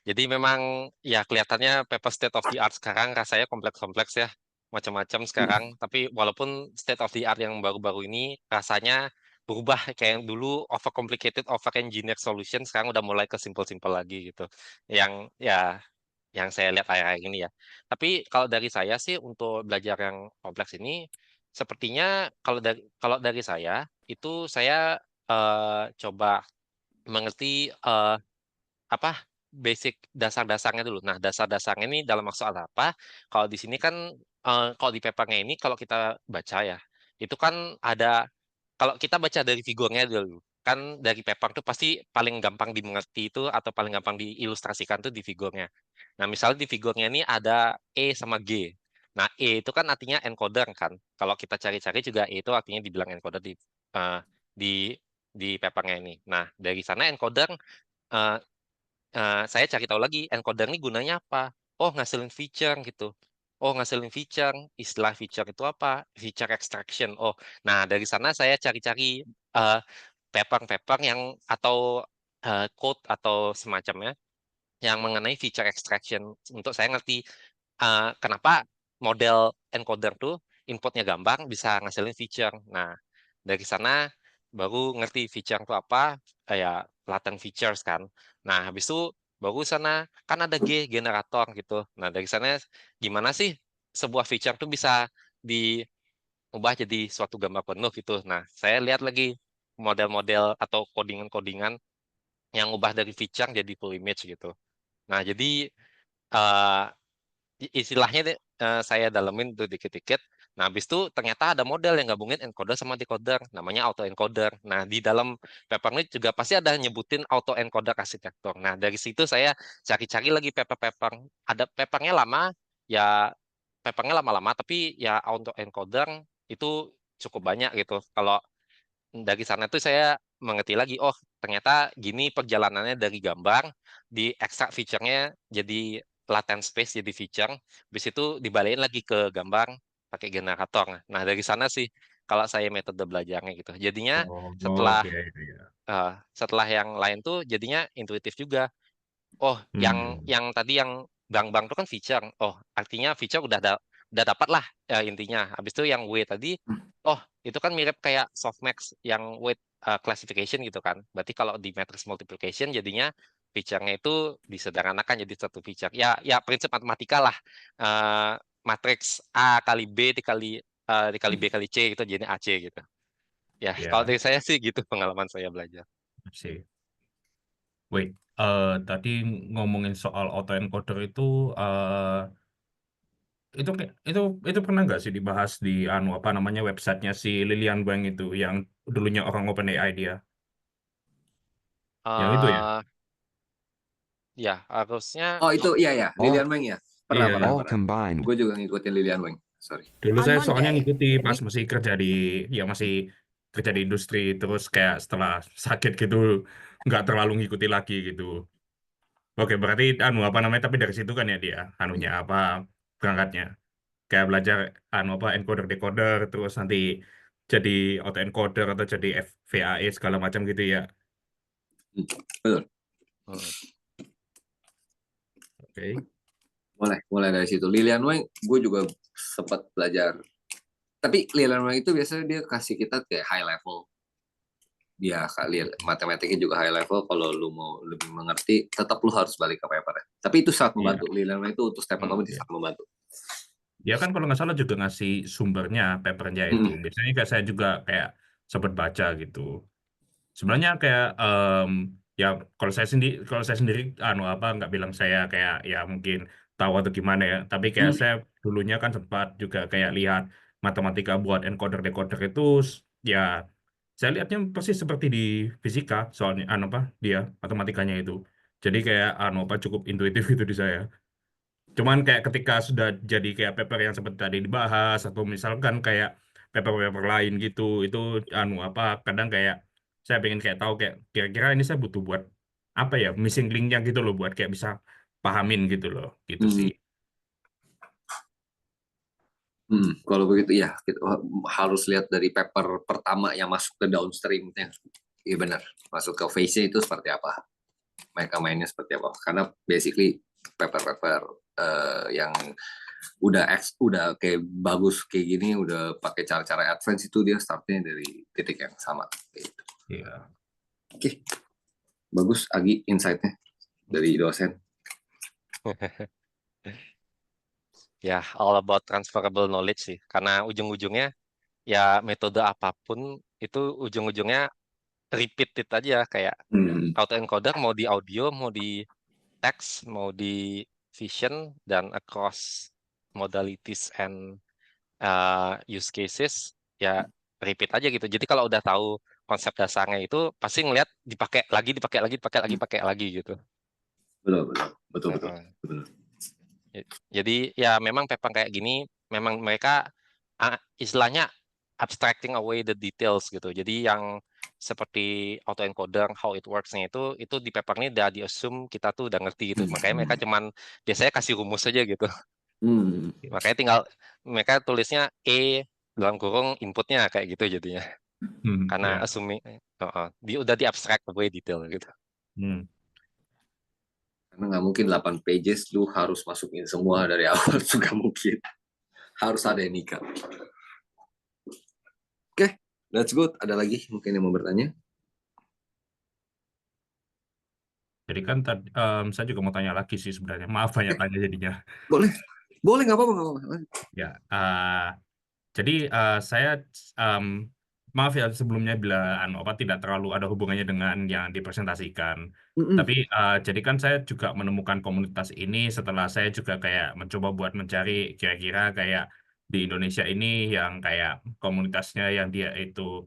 Jadi memang ya kelihatannya paper state of the art sekarang rasanya kompleks-kompleks ya, macam-macam sekarang. Tapi walaupun state of the art yang baru-baru ini rasanya berubah, kayak yang dulu overcomplicated, over-engineered solution, sekarang udah mulai ke simple-simple lagi gitu. Yang saya lihat akhir-akhir ini ya. Tapi kalau dari saya sih untuk belajar yang kompleks ini, sepertinya kalau dari saya itu saya coba mengerti basic dasar-dasarnya dulu. Nah, dasar-dasarnya ini dalam maksud apa? Kalau di sini kan kalau di papernya ini kalau kita baca ya, itu kan ada kalau kita baca dari figurnya dulu. Kan dari paper itu pasti paling gampang dimengerti itu atau paling gampang diilustrasikan tuh di figurnya. Nah, misalnya di figurnya ini ada E sama G. Nah, E itu kan artinya encoder kan. Kalau kita cari-cari juga E itu artinya dibilang encoder di papernya ini. Nah, dari sana encoder saya cari tahu lagi encoder ini gunanya apa. Oh, ngasilin feature gitu. Oh, ngasilin feature. Istilah feature itu apa? Feature extraction. Oh, nah dari sana saya cari-cari paper-paper yang atau code atau semacamnya yang mengenai feature extraction untuk saya ngerti kenapa model encoder tuh inputnya gambar bisa ngasilin feature. Nah, dari sana baru ngerti feature itu apa, kayak latent features kan. Nah, habis itu baru sana kan ada generator gitu. Nah, dari sana gimana sih sebuah feature itu bisa diubah jadi suatu gambar penuh gitu. Nah, saya lihat lagi model-model atau codingan-codingan yang ubah dari feature jadi full image gitu. Nah, jadi istilahnya saya dalemin tuh dikit-dikit. Nah, habis itu ternyata ada model yang gabungin encoder sama decoder, namanya autoencoder. Nah, di dalam papernya juga pasti ada nyebutin autoencoder arsitektur. Nah, dari situ saya cari-cari lagi paper-paper. Ada papernya lama, ya papernya lama-lama, tapi ya autoencoder itu cukup banyak gitu. Kalau dari sana tuh saya mengerti lagi, oh ternyata gini perjalanannya dari gambar, di ekstrak feature-nya jadi latent space jadi feature, habis itu dibalikin lagi ke gambar pakai generator. Nah dari sana sih kalau saya metode belajarnya gitu. Jadinya setelah yang lain tuh jadinya intuitif juga. Oh yang tadi yang bang-bang itu kan feature. Oh artinya feature udah dapat lah intinya. Habis itu yang W tadi, oh itu kan mirip kayak softmax yang weight classification gitu kan. Berarti kalau di matrix multiplication jadinya feature-nya itu disederhanakan jadi satu feature. Ya prinsip matematika lah. Matriks A kali B dikali B kali C gitu jadi AC gitu. Ya, kalau dari saya sih gitu pengalaman saya belajar. Wait, tadi ngomongin soal autoencoder itu pernah nggak sih dibahas di websitenya si Lilian Wang itu yang dulunya orang OpenAI dia? Yang itu ya? Ya, harusnya. Oh itu iya Lilian Wang ya. Pernah. Combined. Gue juga ngikutin Lilian Wang. Sorry. Dulu saya soalnya ngikuti pas masih kerja masih kerja di industri, terus kayak setelah sakit gitu nggak terlalu ngikuti lagi gitu. Oke, berarti apa namanya, tapi dari situ kan ya dia anunya apa berangkatnya kayak belajar apa encoder decoder, terus nanti jadi autoencoder atau jadi VAE segala macam gitu ya. Betul. Oke. Mulai dari situ. Lilian Wang, gue juga sempat belajar. Tapi Lilian Wang itu biasanya dia kasih kita kayak high level. Dia kali matematiknya juga high level. Kalau lu mau lebih mengerti, tetap lu harus balik ke paper. Tapi itu sangat membantu. Lilian Wang itu untuk step pertama itu sangat membantu. Dia kan kalau nggak salah juga ngasih sumbernya, papernya itu. Biasanya kayak saya juga kayak sempat baca gitu. Sebenarnya kayak ya kalau saya sendiri apa nggak bilang saya kayak ya mungkin tahu atau gimana ya. Tapi kayak saya dulunya kan sempat juga kayak lihat matematika buat encoder decoder itu ya saya lihatnya persis seperti di fisika soalnya apa dia matematikanya itu. Jadi kayak apa cukup intuitif itu di saya. Cuman kayak ketika sudah jadi kayak paper yang seperti tadi dibahas atau misalkan kayak paper-paper lain gitu, itu apa kadang kayak saya pengen kayak tahu kayak kira-kira ini saya butuh buat apa ya missing linknya gitu loh buat kayak bisa pahamin gitu loh gitu sih. Kalau begitu ya kita harus lihat dari paper pertama yang masuk ke downstreamnya. Iya benar, masuk ke phase-nya itu seperti apa, mereka mainnya seperti apa. Karena basically paper-paper yang udah kayak bagus kayak gini, udah pakai cara-cara advance itu dia startnya dari titik yang sama. Gitu. Iya. Oke, bagus Agi insight-nya dari dosen. Ya, all about transferable knowledge sih. Karena ujung-ujungnya ya metode apapun itu ujung-ujungnya repeat it aja kayak autoencoder mau di audio, mau di text, mau di vision dan across modalities and use cases ya repeat aja gitu. Jadi kalau udah tahu konsep dasarnya itu pasti ngelihat dipakai lagi gitu. Betul. Jadi ya memang paper kayak gini memang mereka istilahnya abstracting away the details gitu. Jadi yang seperti autoencoder how it works-nya itu di paper ini udah di-assume kita tuh udah ngerti gitu. Makanya mereka cuman biasanya kasih rumus aja gitu. Makanya tinggal mereka tulisnya dalam kurung inputnya kayak gitu jadinya. Karena assuming udah di-abstract away detail gitu. Karena nggak mungkin 8 pages lu harus masukin semua dari awal juga mungkin. Harus ada yang nikah. Oke, that's good. Ada lagi mungkin yang mau bertanya? Jadi kan saya juga mau tanya lagi sih sebenarnya. Maaf banyak tanya jadinya. Boleh nggak apa-apa. Ya, jadi saya maaf ya sebelumnya bila apa tidak terlalu ada hubungannya dengan yang dipresentasikan. Tapi jadi kan saya juga menemukan komunitas ini setelah saya juga kayak mencoba buat mencari kira-kira kayak di Indonesia ini yang kayak komunitasnya yang dia itu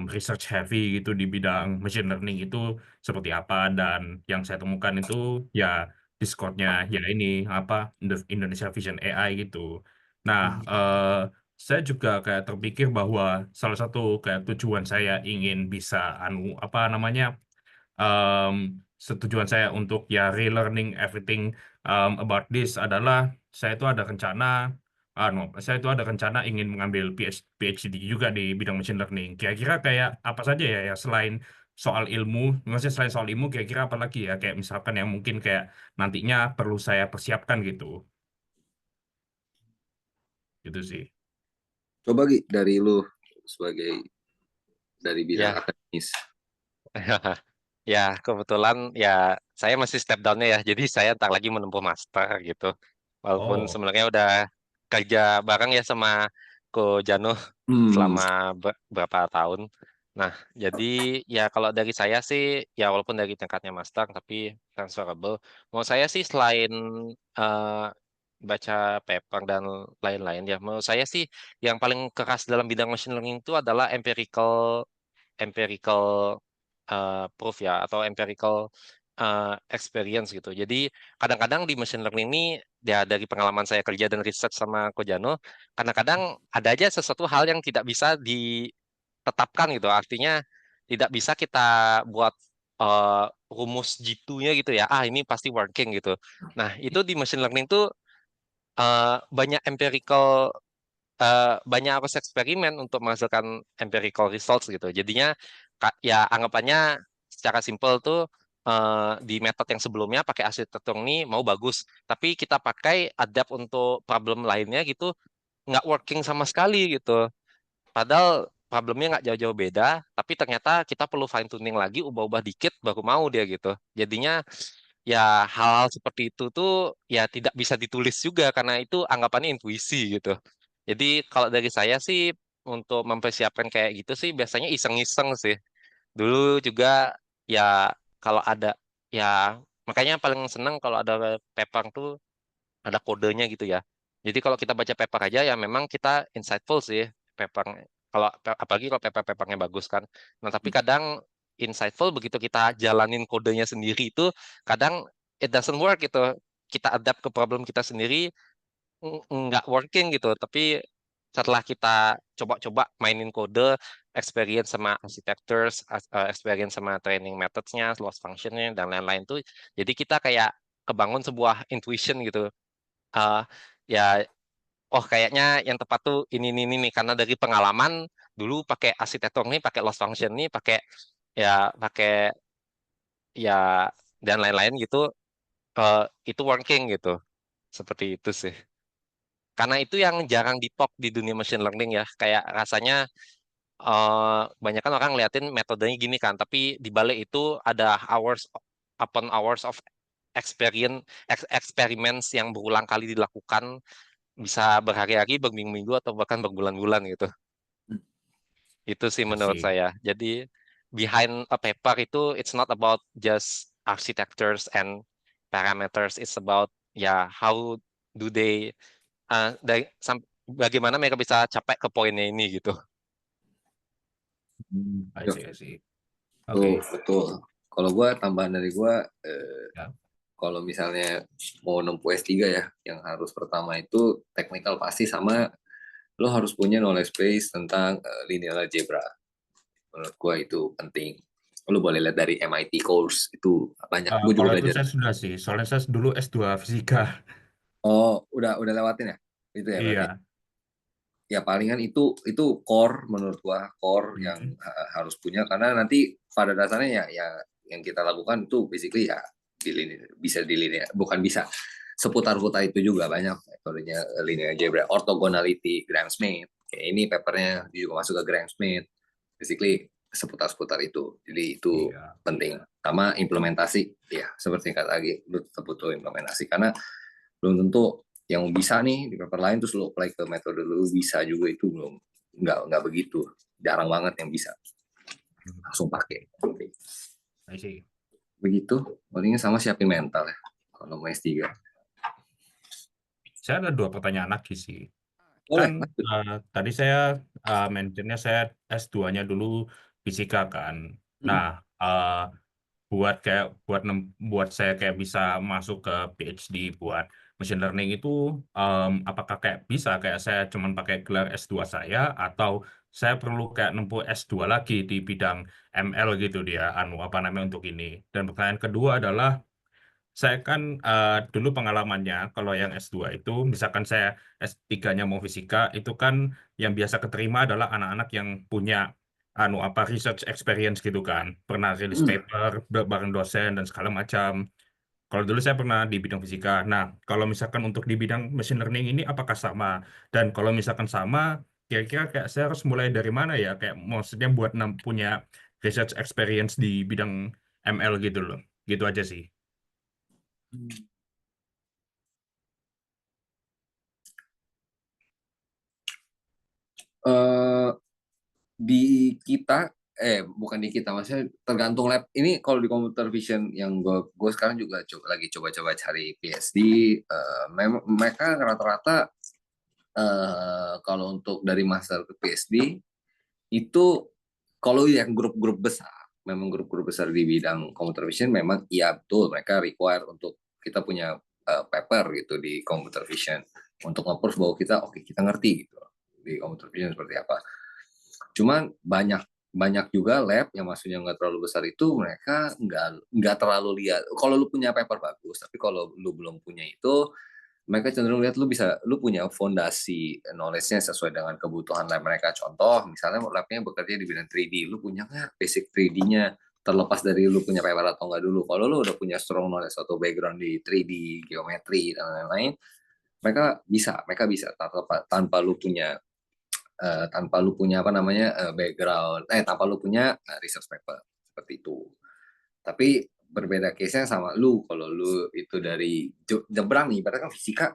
research heavy gitu di bidang machine learning itu seperti apa, dan yang saya temukan itu ya Discord-nya ya ini apa Indonesia Vision AI gitu. Nah, saya juga kayak terpikir bahwa salah satu kayak tujuan saya ingin bisa apa namanya setujuan saya untuk ya relearning everything about this adalah saya itu ada rencana ingin mengambil PhD juga di bidang machine learning. Kira-kira kayak apa saja ya selain soal ilmu, maksudnya selain soal ilmu kira-kira apa lagi ya kayak misalkan yang mungkin kayak nantinya perlu saya persiapkan gitu. Gitu sih. Coba Gi, dari lu dari bidang akademis. Ya, kebetulan ya saya masih step down-nya ya. Jadi saya ntar lagi menempuh master gitu. Walaupun sebenarnya udah kerja bareng ya sama Ko Jano selama berapa tahun. Nah, jadi ya kalau dari saya sih ya walaupun dari tingkatnya master tapi transferable. Mau saya sih selain baca paper dan lain-lain ya, menurut saya sih yang paling keras dalam bidang machine learning itu adalah empirical proof ya atau empirical experience gitu. Jadi kadang-kadang di machine learning ini ya dari pengalaman saya kerja dan research sama Kojano, kadang-kadang ada aja sesuatu hal yang tidak bisa tetapkan gitu. Artinya tidak bisa kita buat rumus G2-nya gitu ya. Ini pasti working gitu. Nah, itu di machine learning tuh banyak empirical banyak harus eksperimen untuk menghasilkan empirical results gitu. Jadinya ya anggapannya secara simpel tuh di metode yang sebelumnya pakai arsitektur ini mau bagus, tapi kita pakai adapt untuk problem lainnya gitu nggak working sama sekali gitu. Padahal problemnya nggak jauh-jauh beda, tapi ternyata kita perlu fine tuning lagi, ubah-ubah dikit baru mau dia gitu. Jadinya ya hal-hal seperti itu tuh ya tidak bisa ditulis juga karena itu anggapannya intuisi gitu. Jadi kalau dari saya sih untuk mempersiapkan kayak gitu sih biasanya iseng-iseng sih. Dulu juga ya kalau ada ya makanya paling seneng kalau ada paper tuh ada kodenya gitu ya. Jadi kalau kita baca paper aja ya memang kita insightful sih paper kalau apalagi kalau papernya bagus kan. Nah, tapi kadang insightful begitu kita jalanin kodenya sendiri itu kadang it doesn't work gitu. Kita adapt ke problem kita sendiri nggak working gitu. Tapi setelah kita coba-coba mainin kode, experience sama architectures, experience sama training methods-nya, loss function-nya dan lain-lain tuh, jadi kita kayak kebangun sebuah intuition gitu. Uh, ya, oh kayaknya yang tepat tuh ini nih karena dari pengalaman dulu pakai arsitektur nih, pakai loss function nih, pakai ya dan lain-lain gitu, itu working gitu. Seperti itu sih. Karena itu yang jarang di-talk di dunia machine learning ya. Kayak rasanya banyak kan orang ngeliatin metodenya gini kan, tapi di balik itu ada hours upon hours of experiments yang berulang kali dilakukan, bisa berhari-hari, berminggu-minggu, atau bahkan berbulan-bulan gitu. Itu sih menurut saya. Jadi behind a paper itu it's not about just architectures and parameters, it's about ya how do they bagaimana mereka bisa capai ke poinnya ini gitu. I see. Betul. Kalau gue tambahan dari gue, Ya. kalau misalnya mau nempuh S3 ya, yang harus pertama itu technical pasti, sama lo harus punya knowledge base tentang linear algebra. Menurut gue itu penting. Lo boleh lihat dari MIT course, itu banyak. Gue juga Kalau itu belajar. saya sudah sih, soalnya saya dulu S2 fisika. Oh, udah lewatin ya? Itu ya berarti. Iya. Ya palingan itu core menurut gua, core yang harus punya, karena nanti pada dasarnya ya yang kita lakukan itu basically ya bisa dilinear, bukan bisa seputar-putar itu juga banyak metodenya, linear algebra, orthogonality, Gram-Schmidt. Kayak ini papernya juga masuk ke Gram-Schmidt. Basically seputar-seputar itu. Jadi itu penting. Sama implementasi, ya seperti kata lagi, lu tetap butuh implementasi karena belum tentu yang bisa nih di paper lain terus lo apply ke metode lo bisa juga, itu belum, nggak begitu, jarang banget yang bisa langsung pakai. Begitu, palingnya sama siapin mental ya kalau mau S3. Saya ada 2 pertanyaan lagi sih. Kan tadi saya mentionnya saya S2-nya dulu fisika kan. Nah, buat saya kayak bisa masuk ke PhD buat machine learning itu apakah kayak bisa kayak saya cuman pakai gelar S2 saya, atau saya perlu kayak nempuh S2 lagi di bidang ML gitu dia untuk ini. Dan pertanyaan kedua adalah saya kan dulu pengalamannya kalau yang S2 itu misalkan saya S3-nya mau fisika itu kan yang biasa keterima adalah anak-anak yang punya research experience gitu kan, pernah rilis paper bareng dosen dan segala macam. Kalau dulu saya pernah di bidang fisika. Nah, kalau misalkan untuk di bidang machine learning ini apakah sama? Dan kalau misalkan sama, kira-kira kayak saya harus mulai dari mana ya? Kayak maksudnya buat punya research experience di bidang ML gitu loh. Gitu aja sih. Di kita bukan di kita, maksudnya tergantung lab. Ini kalau di computer vision yang gue sekarang juga lagi coba-coba cari PhD, mereka rata-rata kalau untuk dari master ke PhD itu, kalau yang grup-grup besar, memang grup-grup besar di bidang computer vision, memang iya betul mereka require untuk kita punya paper gitu di computer vision untuk nge-proof bahwa kita ngerti gitu di computer vision seperti apa. Cuman banyak juga lab yang maksudnya nggak terlalu besar itu mereka nggak terlalu lihat. Kalau lu punya paper bagus, tapi kalau lu belum punya itu, mereka cenderung lihat lu punya fondasi knowledge-nya sesuai dengan kebutuhan lab mereka. Contoh, misalnya labnya bekerja di bidang 3D, lu punya nggak basic 3D-nya? Terlepas dari lu punya paper atau nggak dulu. Kalau lu udah punya strong knowledge atau background di 3D, geometri, dan lain-lain, mereka bisa tanpa lu punya background, tanpa lu punya research paper seperti itu. Tapi berbeda case-nya sama lu. Kalau lu itu dari nyebrang nih, berarti kan fisika.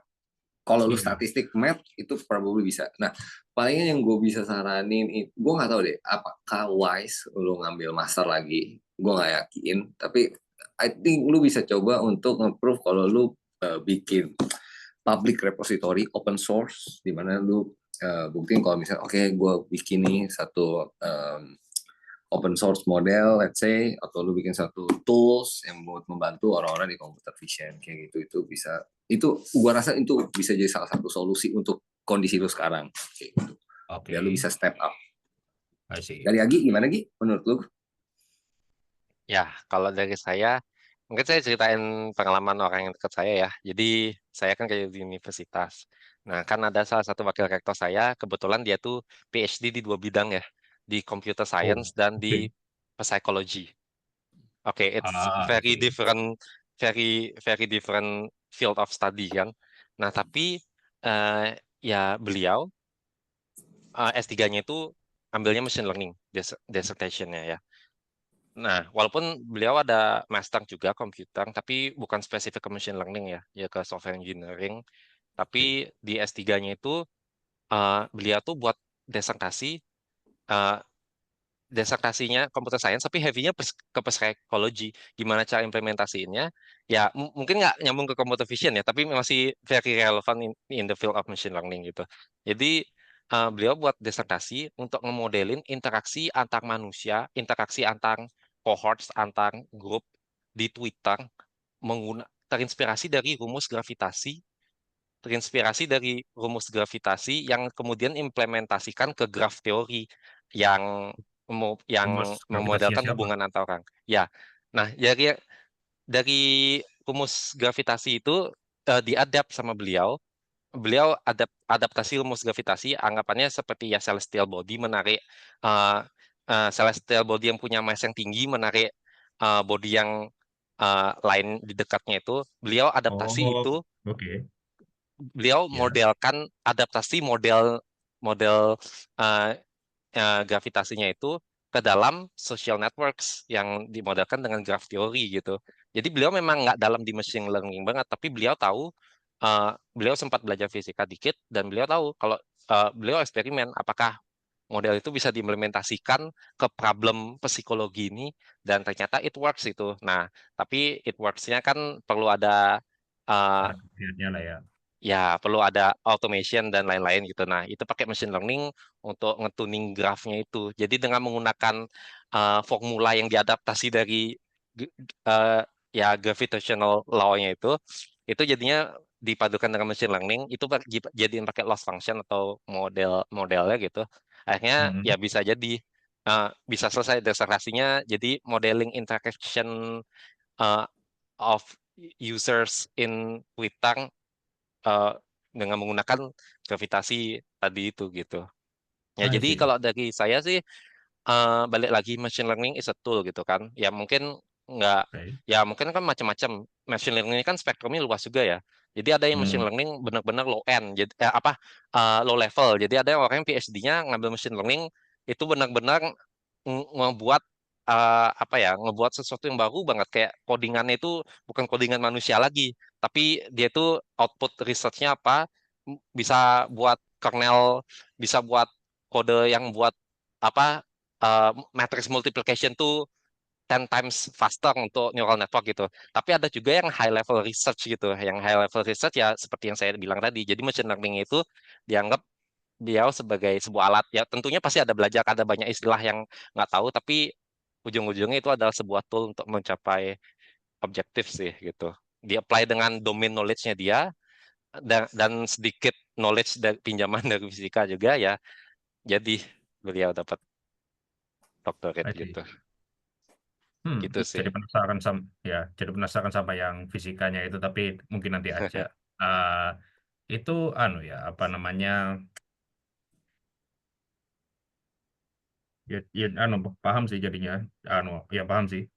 Kalau lu statistik math itu probably bisa. Nah, palingnya yang gue bisa saranin, gue nggak tahu deh, apakah wise lu ngambil master lagi? Gue nggak yakin. Tapi I think lu bisa coba untuk nge-prove kalau lu bikin public repository open source, di mana lu buktiin kalau misalnya oke, gue bikin nih satu open source model, let's say, atau lu bikin satu tools yang buat membantu orang-orang di computer vision kayak gitu, itu gua rasa itu bisa jadi salah satu solusi untuk kondisi lu sekarang kayak gitu. Biar lu bisa step up. Dari Agi gimana Gi menurut lu? Ya, kalau dari saya, mungkin saya ceritain pengalaman orang yang dekat saya ya. Jadi saya kan kayak di universitas. Nah, kan ada salah satu wakil rektor saya, kebetulan dia tuh PhD di 2 bidang ya, di computer science dan di psychology. Oke, it's very different, very different field of study kan. Nah, tapi ya beliau S3-nya itu ambilnya machine learning dissertation-nya ya. Nah, walaupun beliau ada master juga komputer, tapi bukan spesifik ke machine learning ya, ya ke software engineering. Tapi di S3-nya itu beliau tuh buat disertasi, disertasinya computer science, tapi heavy-nya ke psikologi. Gimana cara implementasinya? Ya, mungkin nggak nyambung ke computer vision ya, tapi masih very relevant in the field of machine learning gitu. Jadi, beliau buat disertasi untuk ngemodelin interaksi antar manusia, interaksi antar cohorts, antar grup di Twitter, terinspirasi dari rumus gravitasi yang kemudian implementasikan ke graph teori yang memodelkan hubungan antar orang. Ya, nah dari rumus gravitasi itu diadapt sama beliau. Beliau adaptasi rumus gravitasi, anggapannya seperti ya celestial body menarik celestial body yang punya mass yang tinggi menarik body yang lain di dekatnya itu. Beliau adaptasi itu. Beliau modelkan adaptasi model gravitasinya itu ke dalam social networks yang dimodelkan dengan graph theory gitu. Jadi beliau memang nggak dalam di machine learning banget, tapi beliau tahu, beliau sempat belajar fisika dikit dan beliau tahu kalau beliau eksperimen apakah model itu bisa diimplementasikan ke problem psikologi ini, dan ternyata it works itu. Nah, tapi it works-nya kan perlu ada ya perlu ada automation dan lain-lain gitu. Nah, itu pakai machine learning untuk nge-tuning grafnya itu. Jadi dengan menggunakan formula yang diadaptasi dari ya gravitational law-nya itu jadinya dipadukan dengan machine learning, itu jadiin pakai loss function atau modelnya gitu. Akhirnya ya bisa jadi bisa selesai disertasinya jadi modeling interaction of users in Twitter dengan menggunakan gravitasi tadi itu gitu. Ya, jadi kalau dari saya sih balik lagi machine learning is a tool gitu kan. Ya mungkin mungkin kan macam-macam. Machine learning ini kan spektrumnya luas juga ya. Jadi ada yang machine learning benar-benar low end, jadi low level. Jadi ada orang yang PhD-nya ngambil machine learning itu benar-benar ngebuat ngebuat sesuatu yang baru banget, kayak codingannya itu bukan codingan manusia lagi, tapi dia itu output research-nya bisa buat kernel, bisa buat kode yang buat matrix multiplication tuh 10 times faster untuk neural network gitu. Tapi ada juga yang high level research gitu. Yang high level research ya seperti yang saya bilang tadi. Jadi machine learning itu dianggap dia sebagai sebuah alat. Ya tentunya pasti ada belajar, ada banyak istilah yang nggak tahu, tapi ujung-ujungnya itu adalah sebuah tool untuk mencapai objektif sih gitu. Di-apply dengan domain knowledge-nya dia, dan sedikit knowledge dari pinjaman dari fisika juga ya. Jadi beliau dapat doktorate I see. gitu. Hmm, Gitu sih. jadi penasaran sama yang fisikanya itu, tapi mungkin nanti aja. Itu apa namanya? Ya, paham sih jadinya. Ya paham sih.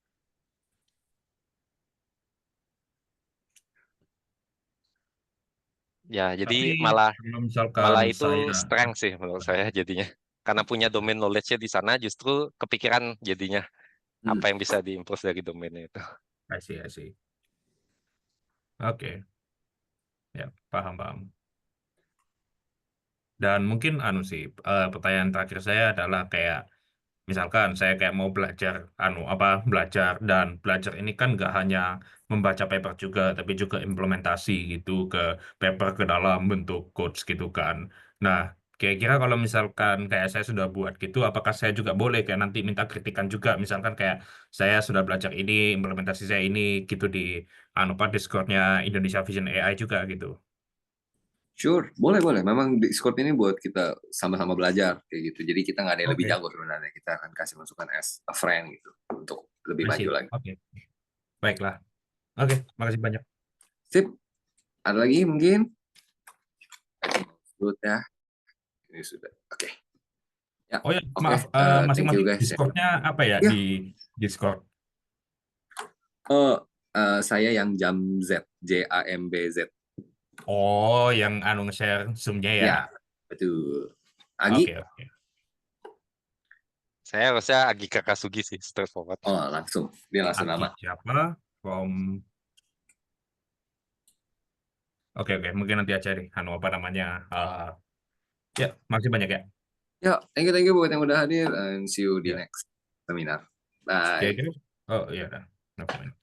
Ya, jadi Tapi malah kalau misalkan itu saya, strength sih menurut saya jadinya. Karena punya domain knowledge-nya di sana justru kepikiran jadinya apa yang bisa diimprove dari domainnya itu. I see. Oke, ya paham. Dan mungkin sih, pertanyaan terakhir saya adalah kayak misalkan saya kayak mau belajar belajar ini kan nggak hanya membaca paper juga, tapi juga implementasi gitu ke paper ke dalam bentuk codes gitu kan. Nah, kira-kira kalau misalkan kayak saya sudah buat gitu, apakah saya juga boleh kayak nanti minta kritikan juga, misalkan kayak saya sudah belajar ini, implementasi saya ini gitu di Discord-nya Indonesia Vision AI juga gitu. Sure, boleh. Memang Discord ini buat kita sama-sama belajar kayak gitu. Jadi kita nggak ada yang lebih Oke. jago sebenarnya. Kita akan kasih masukan as a friend gitu untuk lebih I maju see. lagi. Oke. Baiklah. Oke, makasih banyak. Sip. Ada lagi mungkin? Good ya. Ini sudah. Oke. Ya. Oh ya, Oke. maaf, Thank you masing-masing guys. Discord-nya apa ya Ya. di Discord? Saya yang JAMBZ, JAMBZ. Oh, yang nge-share Zoom-nya ya? Ya, betul. Agi? Oke. Saya harusnya Agi Kakasugi sih, straightforward. Oh, langsung. Dia langsung Agi nama. siapa? Oke, mungkin nanti aja deh, apa namanya. Ya, makasih banyak ya. Ya, thank you buat yang udah hadir, and see you di Ya. next seminar. Bye. Kira-kira, oh iya dah. Oke.